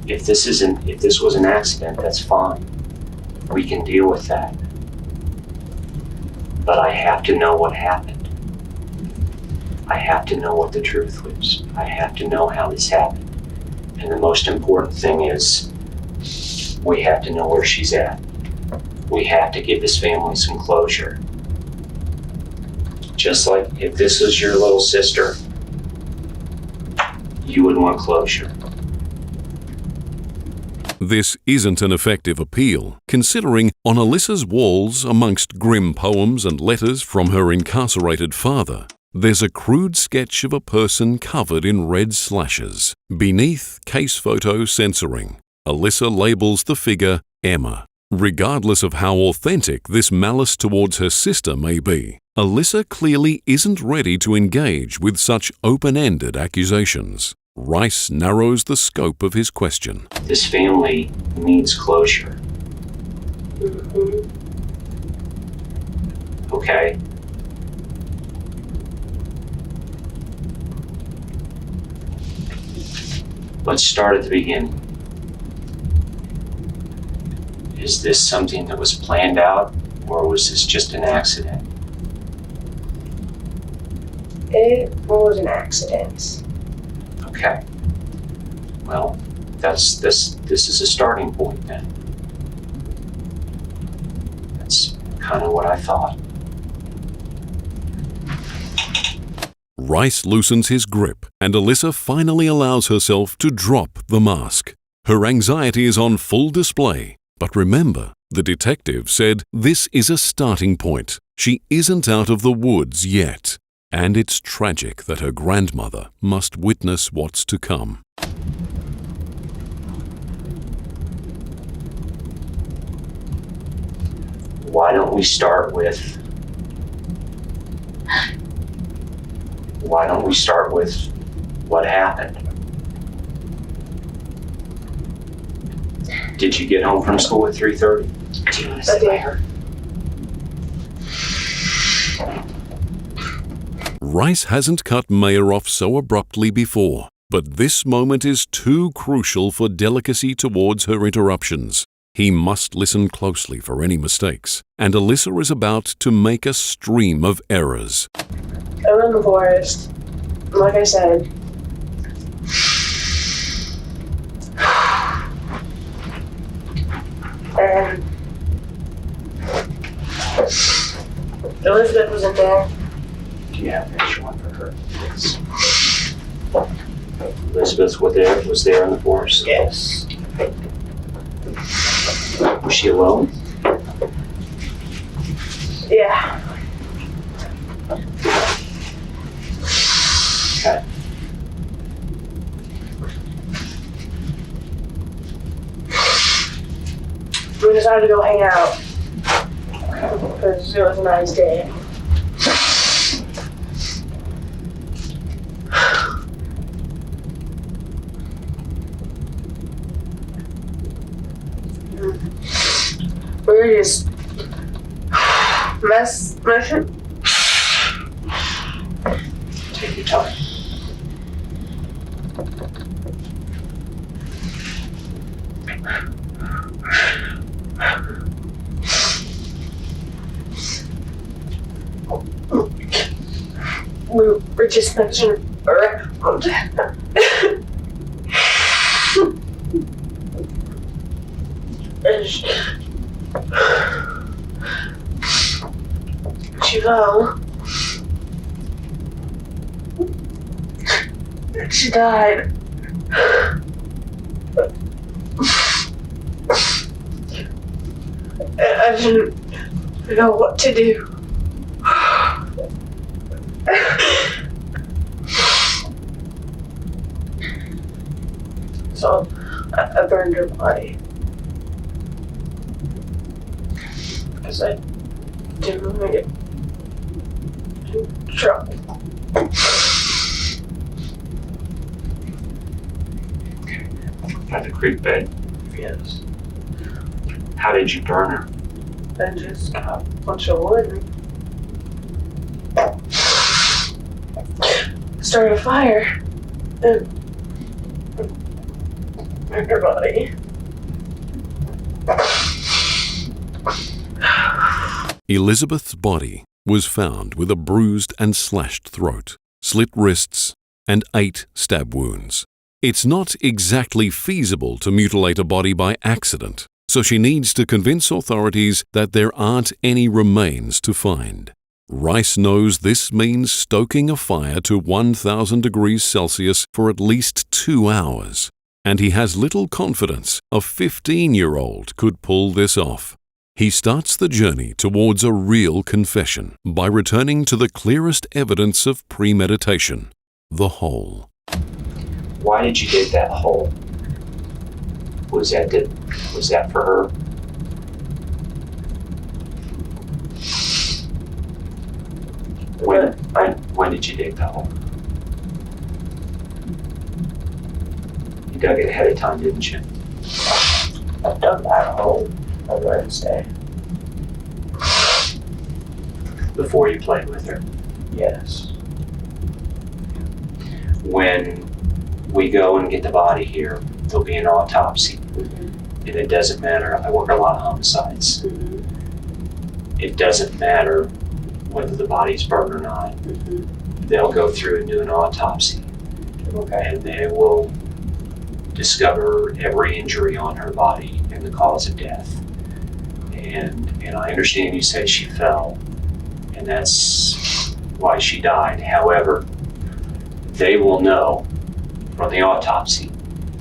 If this was an accident, that's fine. We can deal with that. But I have to know what happened. I have to know what the truth was. I have to know how this happened. And the most important thing is, we have to know where she's at. We have to give this family some closure. Just like if this was your little sister, you would want closure. This isn't an effective appeal, considering on Alyssa's walls, amongst grim poems and letters from her incarcerated father, there's a crude sketch of a person covered in red slashes. Beneath case photo censoring, Alyssa labels the figure Emma. Regardless of how authentic this malice towards her sister may be, Alyssa clearly isn't ready to engage with such open-ended accusations. Rice narrows the scope of his question. This family needs closure. Mm-hmm. Okay? Let's start at the beginning. Is this something that was planned out, or was this just an accident? It was an accident. Okay. Well, this is a starting point then. That's kind of what I thought. Rice loosens his grip, and Alyssa finally allows herself to drop the mask. Her anxiety is on full display, but remember, the detective said this is a starting point. She isn't out of the woods yet, and it's tragic that her grandmother must witness what's to come. Why don't we start with what happened? Did you get home from school at 3:30? Do you want to sit by her? Rice hasn't cut Mayer off so abruptly before, but this moment is too crucial for delicacy towards her interruptions. He must listen closely for any mistakes, and Alyssa is about to make a stream of errors. I'm in the forest. Like I said. And Elizabeth was in there. Do you have an extra one for her? Yes. Elizabeth was there in the forest? Yes. Was she alone? Yeah. Okay. We decided to go hang out because it was a nice day. We were just messing. Take your time. We were just messing around. And she fell. And she died. And I didn't know what to do. So I burned her body. Because I didn't want to get in trouble. At the creek bed? Yes. How did you burn her? I just got a bunch of wood and started a fire and burned her body. Elizabeth's body was found with a bruised and slashed throat, slit wrists, and 8 stab wounds. It's not exactly feasible to mutilate a body by accident, so she needs to convince authorities that there aren't any remains to find. Rice knows this means stoking a fire to 1,000 degrees Celsius for at least 2 hours, and he has little confidence a 15-year-old could pull this off. He starts the journey towards a real confession by returning to the clearest evidence of premeditation, the hole. Why did you dig that hole? Was that for her? When did you dig the hole? You dug it ahead of time, didn't you? I dug that hole on Wednesday. Before you played with her. Yes. When we go and get the body here, there'll be an autopsy. Mm-hmm. And it doesn't matter. I work a lot of homicides. Mm-hmm. It doesn't matter whether the body's burned or not. Mm-hmm. They'll go through and do an autopsy. Okay. And they will discover every injury on her body and the cause of death. And I understand you say she fell, and that's why she died. However, they will know from the autopsy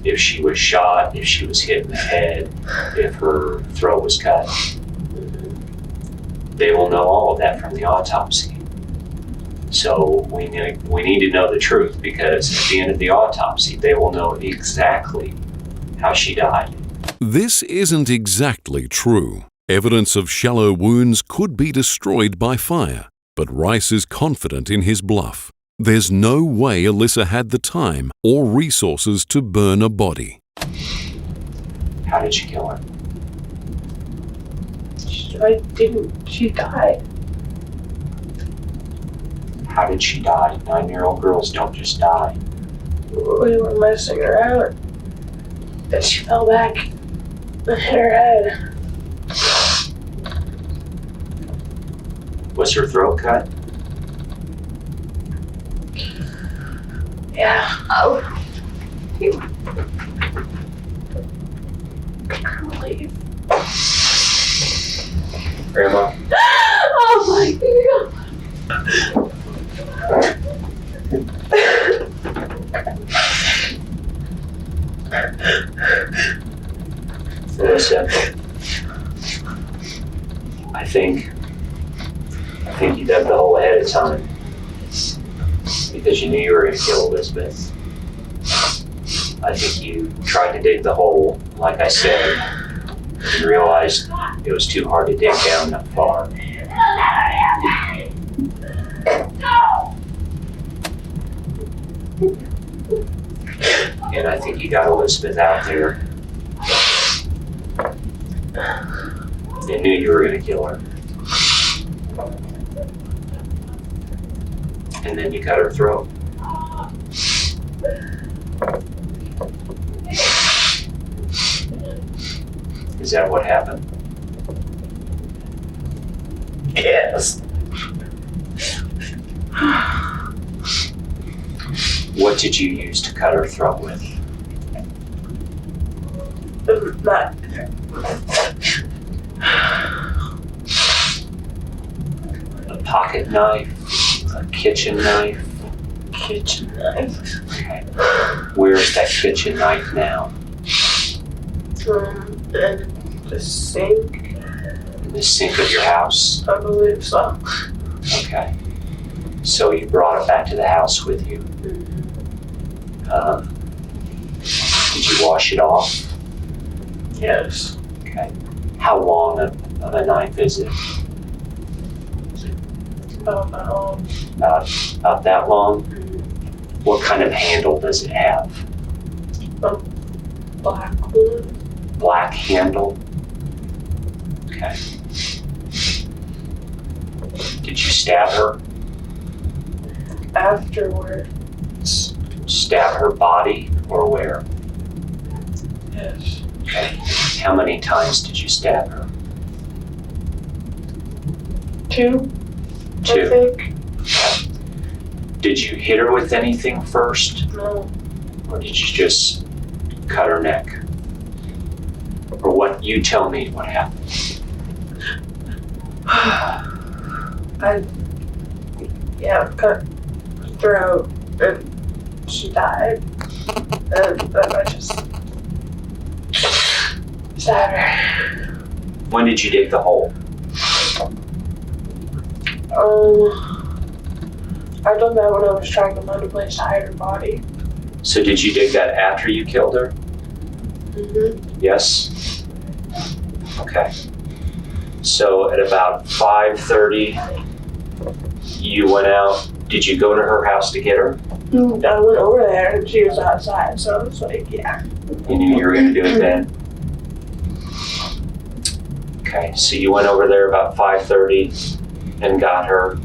if she was shot, if she was hit in the head, if her throat was cut. They will know all of that from the autopsy. So we need to know the truth, because at the end of the autopsy, they will know exactly how she died. This isn't exactly true. Evidence of shallow wounds could be destroyed by fire, but Rice is confident in his bluff. There's no way Alyssa had the time or resources to burn a body. How did she kill her? She died. How did she die? 9-year-old girls don't just die. We were messing around. Then she fell back and hit her head. Was her throat cut? Yeah. Oh, I can't believe. Grandma? oh my God. Alyssa, I think you dug the hole ahead of time because you knew you were going to kill Elizabeth. I think you tried to dig the hole, like I said, and realized it was too hard to dig down that far. And I think you got Elizabeth out there and knew you were going to kill her. And then you cut her throat. Is that what happened? Yes. What did you use to cut her throat with? Not. A pocket knife? A kitchen knife? Kitchen knife. Okay. Where's that kitchen knife now? And the sink. In the sink of your house? I believe so. Okay. So you brought it back to the house with you. Did you wash it off? Yes. Okay. How long of a knife is it? About About that long? What kind of handle does it have? black blue. Black handle? Okay. Did you stab her? Afterwards. Stab her body or where? Yes. Okay. How many times did you stab her? 2. I 2. think. Did you hit her with anything first? No. Or did you just cut her neck? Or what? You tell me what happened. Cut her throat and she died. And then I just stabbed her. When did you dig the hole? I done that when I was trying to find a place to hide her body. So did you dig that after you killed her? Mm-hmm. Yes? Okay. So at about 5:30, you went out. Did you go to her house to get her? I went over there and she was outside, so it's like, yeah. You knew you were going to do it then? Okay, so you went over there about 5:30 and got her.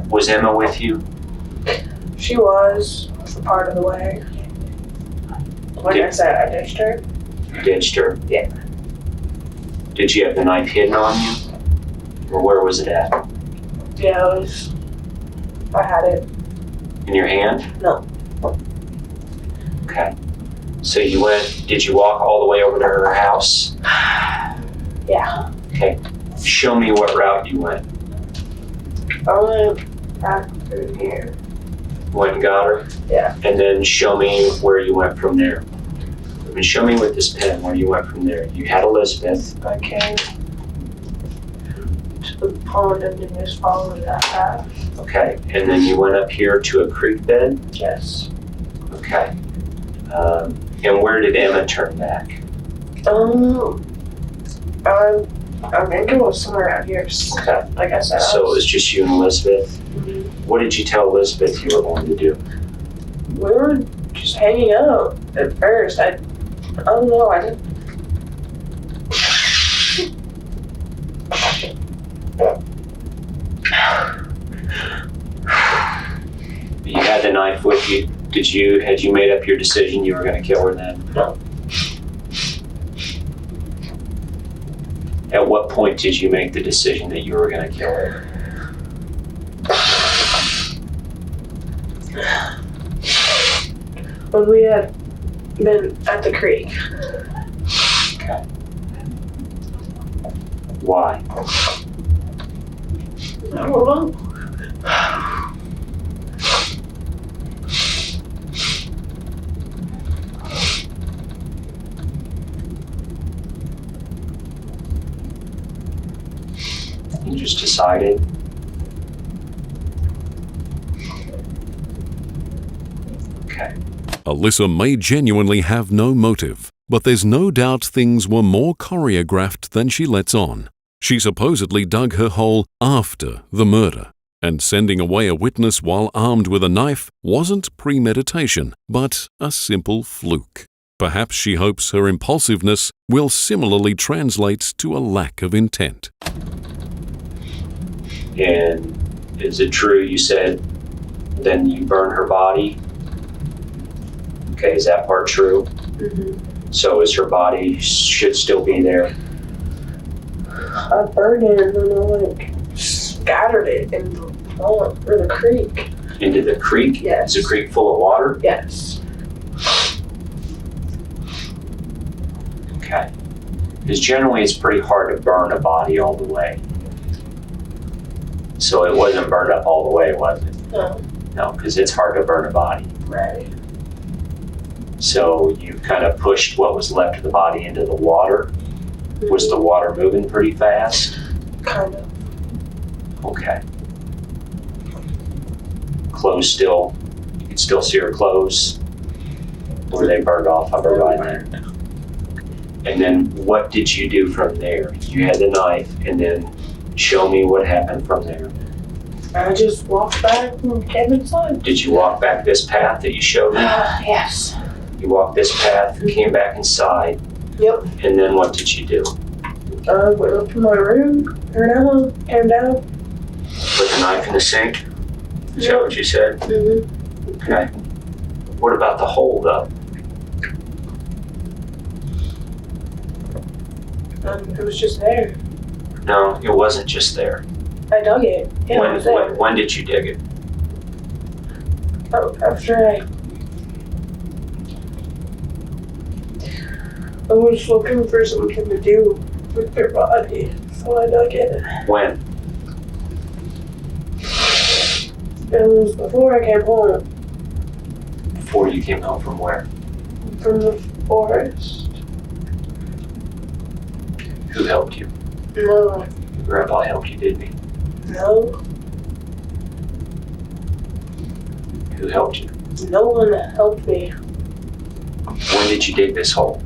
Was Emma with you? She was for part of the way. Like I said, I ditched her. You ditched her? Yeah. Did you have the knife hidden on you? Or where was it at? Yeah, I had it. In your hand? No. Okay. So you went, did you walk all the way over to her house? Yeah. Okay. Show me what route you went. I went back through here. Went and got her? Yeah. And then show me where you went from there. I mean, show me with this pen where you went from there. You had Elizabeth. I came to the pond and then just followed that path. Okay. And then you went up here to a creek bed? Yes. Okay. And where did Emma turn back? I think it was somewhere out here. Okay. Like I said. So it was just you and Elizabeth? Mhm. What did you tell Elizabeth you were going to do? We were just hanging out at first. I don't know. I didn't. You had the knife with you. Had you made up your decision you were going to kill her then? No. At what point did you make the decision that you were going to kill her? When we had been at the creek. Okay. Why? I don't know. You just decided? Okay. Alyssa may genuinely have no motive, but there's no doubt things were more choreographed than she lets on. She supposedly dug her hole after the murder, and sending away a witness while armed with a knife wasn't premeditation, but a simple fluke. Perhaps she hopes her impulsiveness will similarly translate to a lack of intent. And is it true you said then you burned her body? Okay, is that part true? Mm-hmm. So is her body should still be there? I burned it and then I scattered it in the pond or the creek. Into the creek? Yes. Is the creek full of water? Yes. Okay. Because generally it's pretty hard to burn a body all the way. So it wasn't burned up all the way, was it? No. No, because it's hard to burn a body. Right. So you kind of pushed what was left of the body into the water. Was the water moving pretty fast? Kind of. Okay. Clothes still, you could still see her clothes? Were they burned off of her by then? And then what did you do from there? You had the knife, and then show me what happened from there. I just walked back and came inside. Did you walk back this path that you showed me? Yes. You walked this path, came back inside, Yep. and then what did you do? I went up to my room, turned out, came down. Put the knife in the sink? Is that what you said? Mm-hmm. Okay. What about the hole, though? It was just there. No, it wasn't just there. I dug it. Yeah, it was there. When did you dig it? After I was looking for something to do with their body, so I dug it. When? It was before I came home Before you came home from where? from the forest. Who helped you? No, Your grandpa helped you, didn't he? no, Who helped you? no one helped me. When did you dig this hole?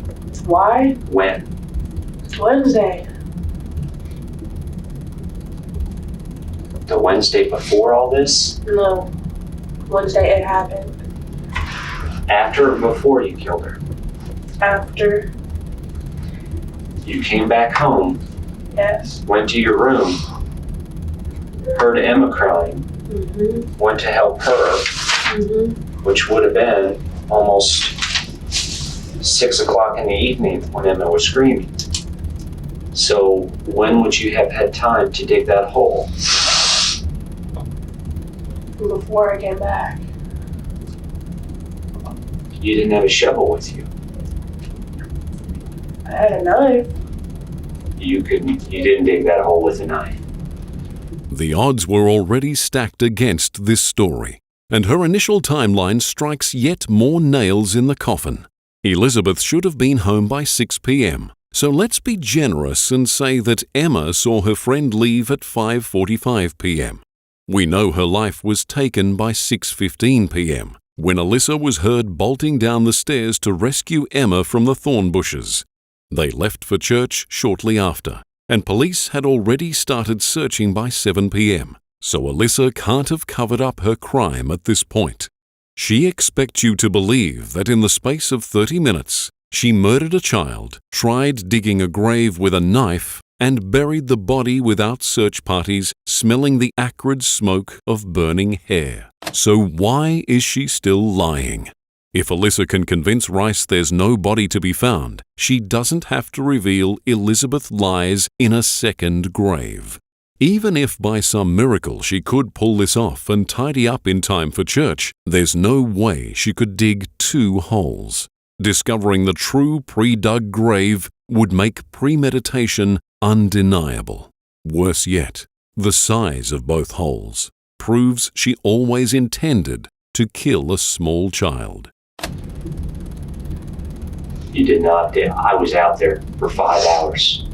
Why? When? It's Wednesday. The Wednesday before all this? No, Wednesday it happened. After or before you killed her? After, You came back home, yes. went to your room, heard Emma crying, Mm-hmm. went to help her, Mm-hmm. which would have been almost 6 o'clock in the evening when Emma was screaming. So when would you have had time to dig that hole? Before I came back. You didn't have a shovel with you. I had a knife. You didn't dig that hole with a knife. The odds were already stacked against this story. And her initial timeline strikes yet more nails in the coffin. Elizabeth should have been home by 6 p.m., so let's be generous and say that Emma saw her friend leave at 5:45 p.m. We know her life was taken by 6:15 p.m., when Alyssa was heard bolting down the stairs to rescue Emma from the thorn bushes. They left for church shortly after, and police had already started searching by 7 p.m., so Alyssa can't have covered up her crime at this point. She expects you to believe that in the space of 30 minutes, she murdered a child, tried digging a grave with a knife, and buried the body without search parties smelling the acrid smoke of burning hair. So why is she still lying? If Alyssa can convince Rice there's no body to be found, she doesn't have to reveal Elizabeth lies in a second grave. Even if by some miracle she could pull this off and tidy up in time for church, there's no way she could dig 2 holes. Discovering the true pre-dug grave would make premeditation undeniable. Worse yet, the size of both holes proves she always intended to kill a small child. You did not dig. I was out there for 5 hours.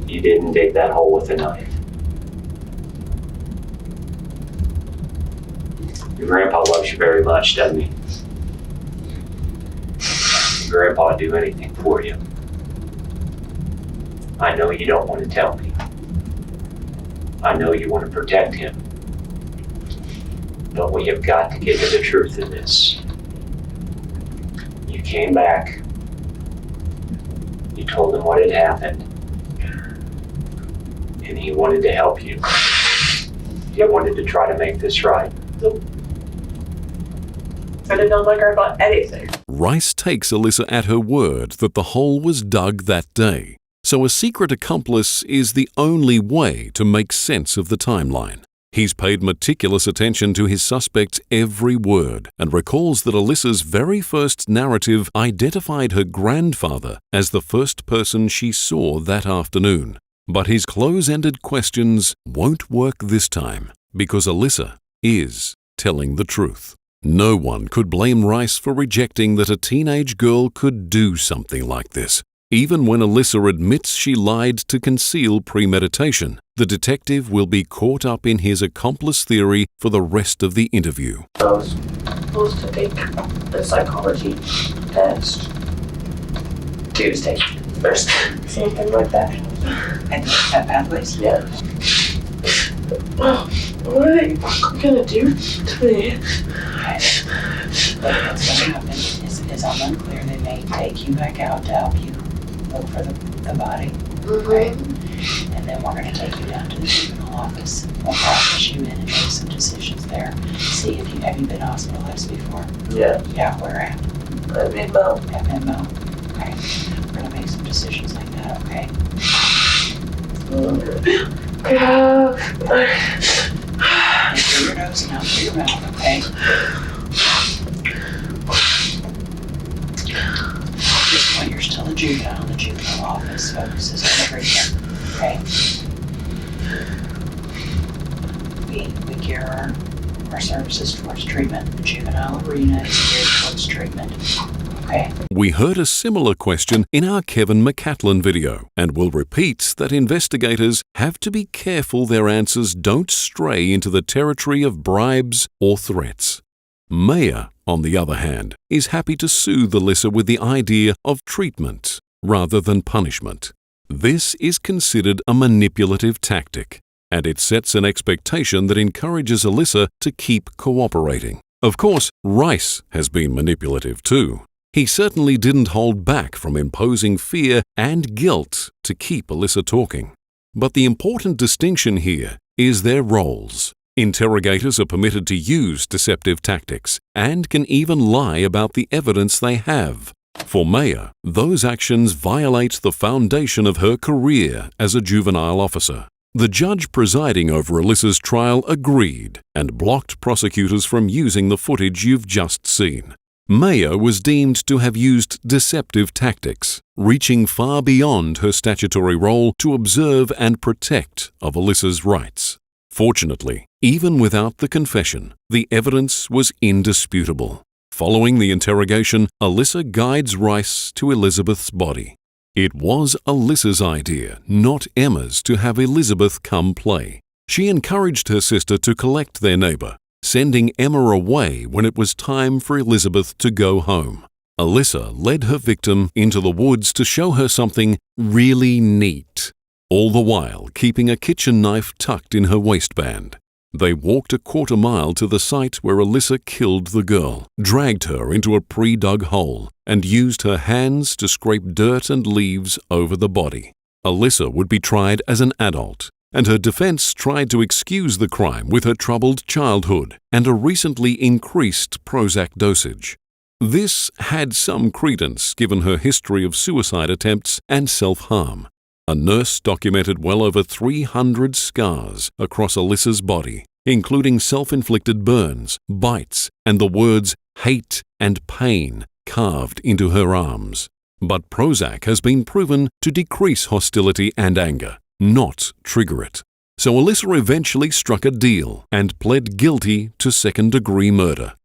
You didn't dig that hole with a knife. Your grandpa loves you very much, doesn't he? Your grandpa would do anything for you. I know you don't want to tell me. I know you want to protect him. But we have got to get to the truth in this. You came back. You told him what had happened. And he wanted to help you. He wanted to try to make this right. I didn't know my grandpa anything. Rice takes Alyssa at her word that the hole was dug that day, so a secret accomplice is the only way to make sense of the timeline. He's paid meticulous attention to his suspect's every word and recalls that Alyssa's very first narrative identified her grandfather as the first person she saw that afternoon. But his close-ended questions won't work this time because Alyssa is telling the truth. No one could blame Rice for rejecting that a teenage girl could do something like this. Even when Alyssa admits she lied to conceal premeditation, the detective will be caught up in his accomplice theory for the rest of the interview. I was supposed to take the psychology test Tuesday or something like that. At Pathways? Yeah. What are they gonna do to me? What's gonna happen is I'm unclear. They may take you back out to help you look for the body, right? And then we're gonna take you down to the juvenile office. We'll process you in and make some decisions there. See if you have been hospitalized before? Yeah. Yeah, where at? At Midmo. At Midmo. Okay. We're gonna make some decisions like that, okay? In through your nose and out through your mouth, okay? At this point, you're still a juvenile. The juvenile office focuses on treatment, okay? We gear our services towards treatment. The juvenile arena is geared towards treatment, okay? We heard a similar question in our Kevin McCatlin video, and will repeat that investigators have to be careful their answers don't stray into the territory of bribes or threats. Maya, on the other hand, is happy to soothe Alyssa with the idea of treatment rather than punishment. This is considered a manipulative tactic, and it sets an expectation that encourages Alyssa to keep cooperating. Of course, Rice has been manipulative too. He certainly didn't hold back from imposing fear and guilt to keep Alyssa talking. But the important distinction here is their roles. Interrogators are permitted to use deceptive tactics and can even lie about the evidence they have. For Maya, those actions violate the foundation of her career as a juvenile officer. The judge presiding over Alyssa's trial agreed and blocked prosecutors from using the footage you've just seen. Maya was deemed to have used deceptive tactics, reaching far beyond her statutory role to observe and protect of Alyssa's rights. Fortunately, even without the confession, the evidence was indisputable. Following the interrogation, Alyssa guides Rice to Elizabeth's body. It was Alyssa's idea, not Emma's, to have Elizabeth come play. She encouraged her sister to collect their neighbor, sending Emma away when it was time for Elizabeth to go home. Alyssa led her victim into the woods to show her something really neat, all the while keeping a kitchen knife tucked in her waistband. They walked a quarter mile to the site where Alyssa killed the girl, dragged her into a pre-dug hole, and used her hands to scrape dirt and leaves over the body. Alyssa would be tried as an adult, and her defense tried to excuse the crime with her troubled childhood and a recently increased Prozac dosage. This had some credence given her history of suicide attempts and self-harm. A nurse documented well over 300 scars across Alyssa's body, including self-inflicted burns, bites, and the words hate and pain carved into her arms. But Prozac has been proven to decrease hostility and anger, not trigger it. So Alyssa eventually struck a deal and pled guilty to second-degree murder.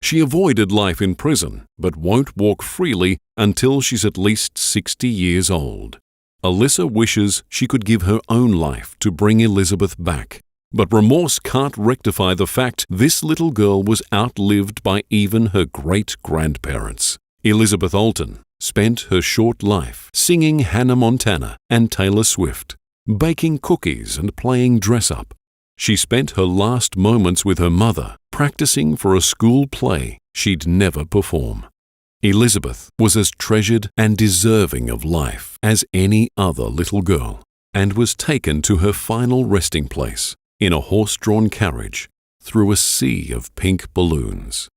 She avoided life in prison, but won't walk freely until she's at least 60 years old. Alyssa wishes she could give her own life to bring Elizabeth back, but remorse can't rectify the fact this little girl was outlived by even her great-grandparents. Elizabeth Olten spent her short life singing Hannah Montana and Taylor Swift, baking cookies and playing dress-up. She spent her last moments with her mother practicing for a school play she'd never perform. Elizabeth was as treasured and deserving of life as any other little girl, and was taken to her final resting place in a horse-drawn carriage through a sea of pink balloons.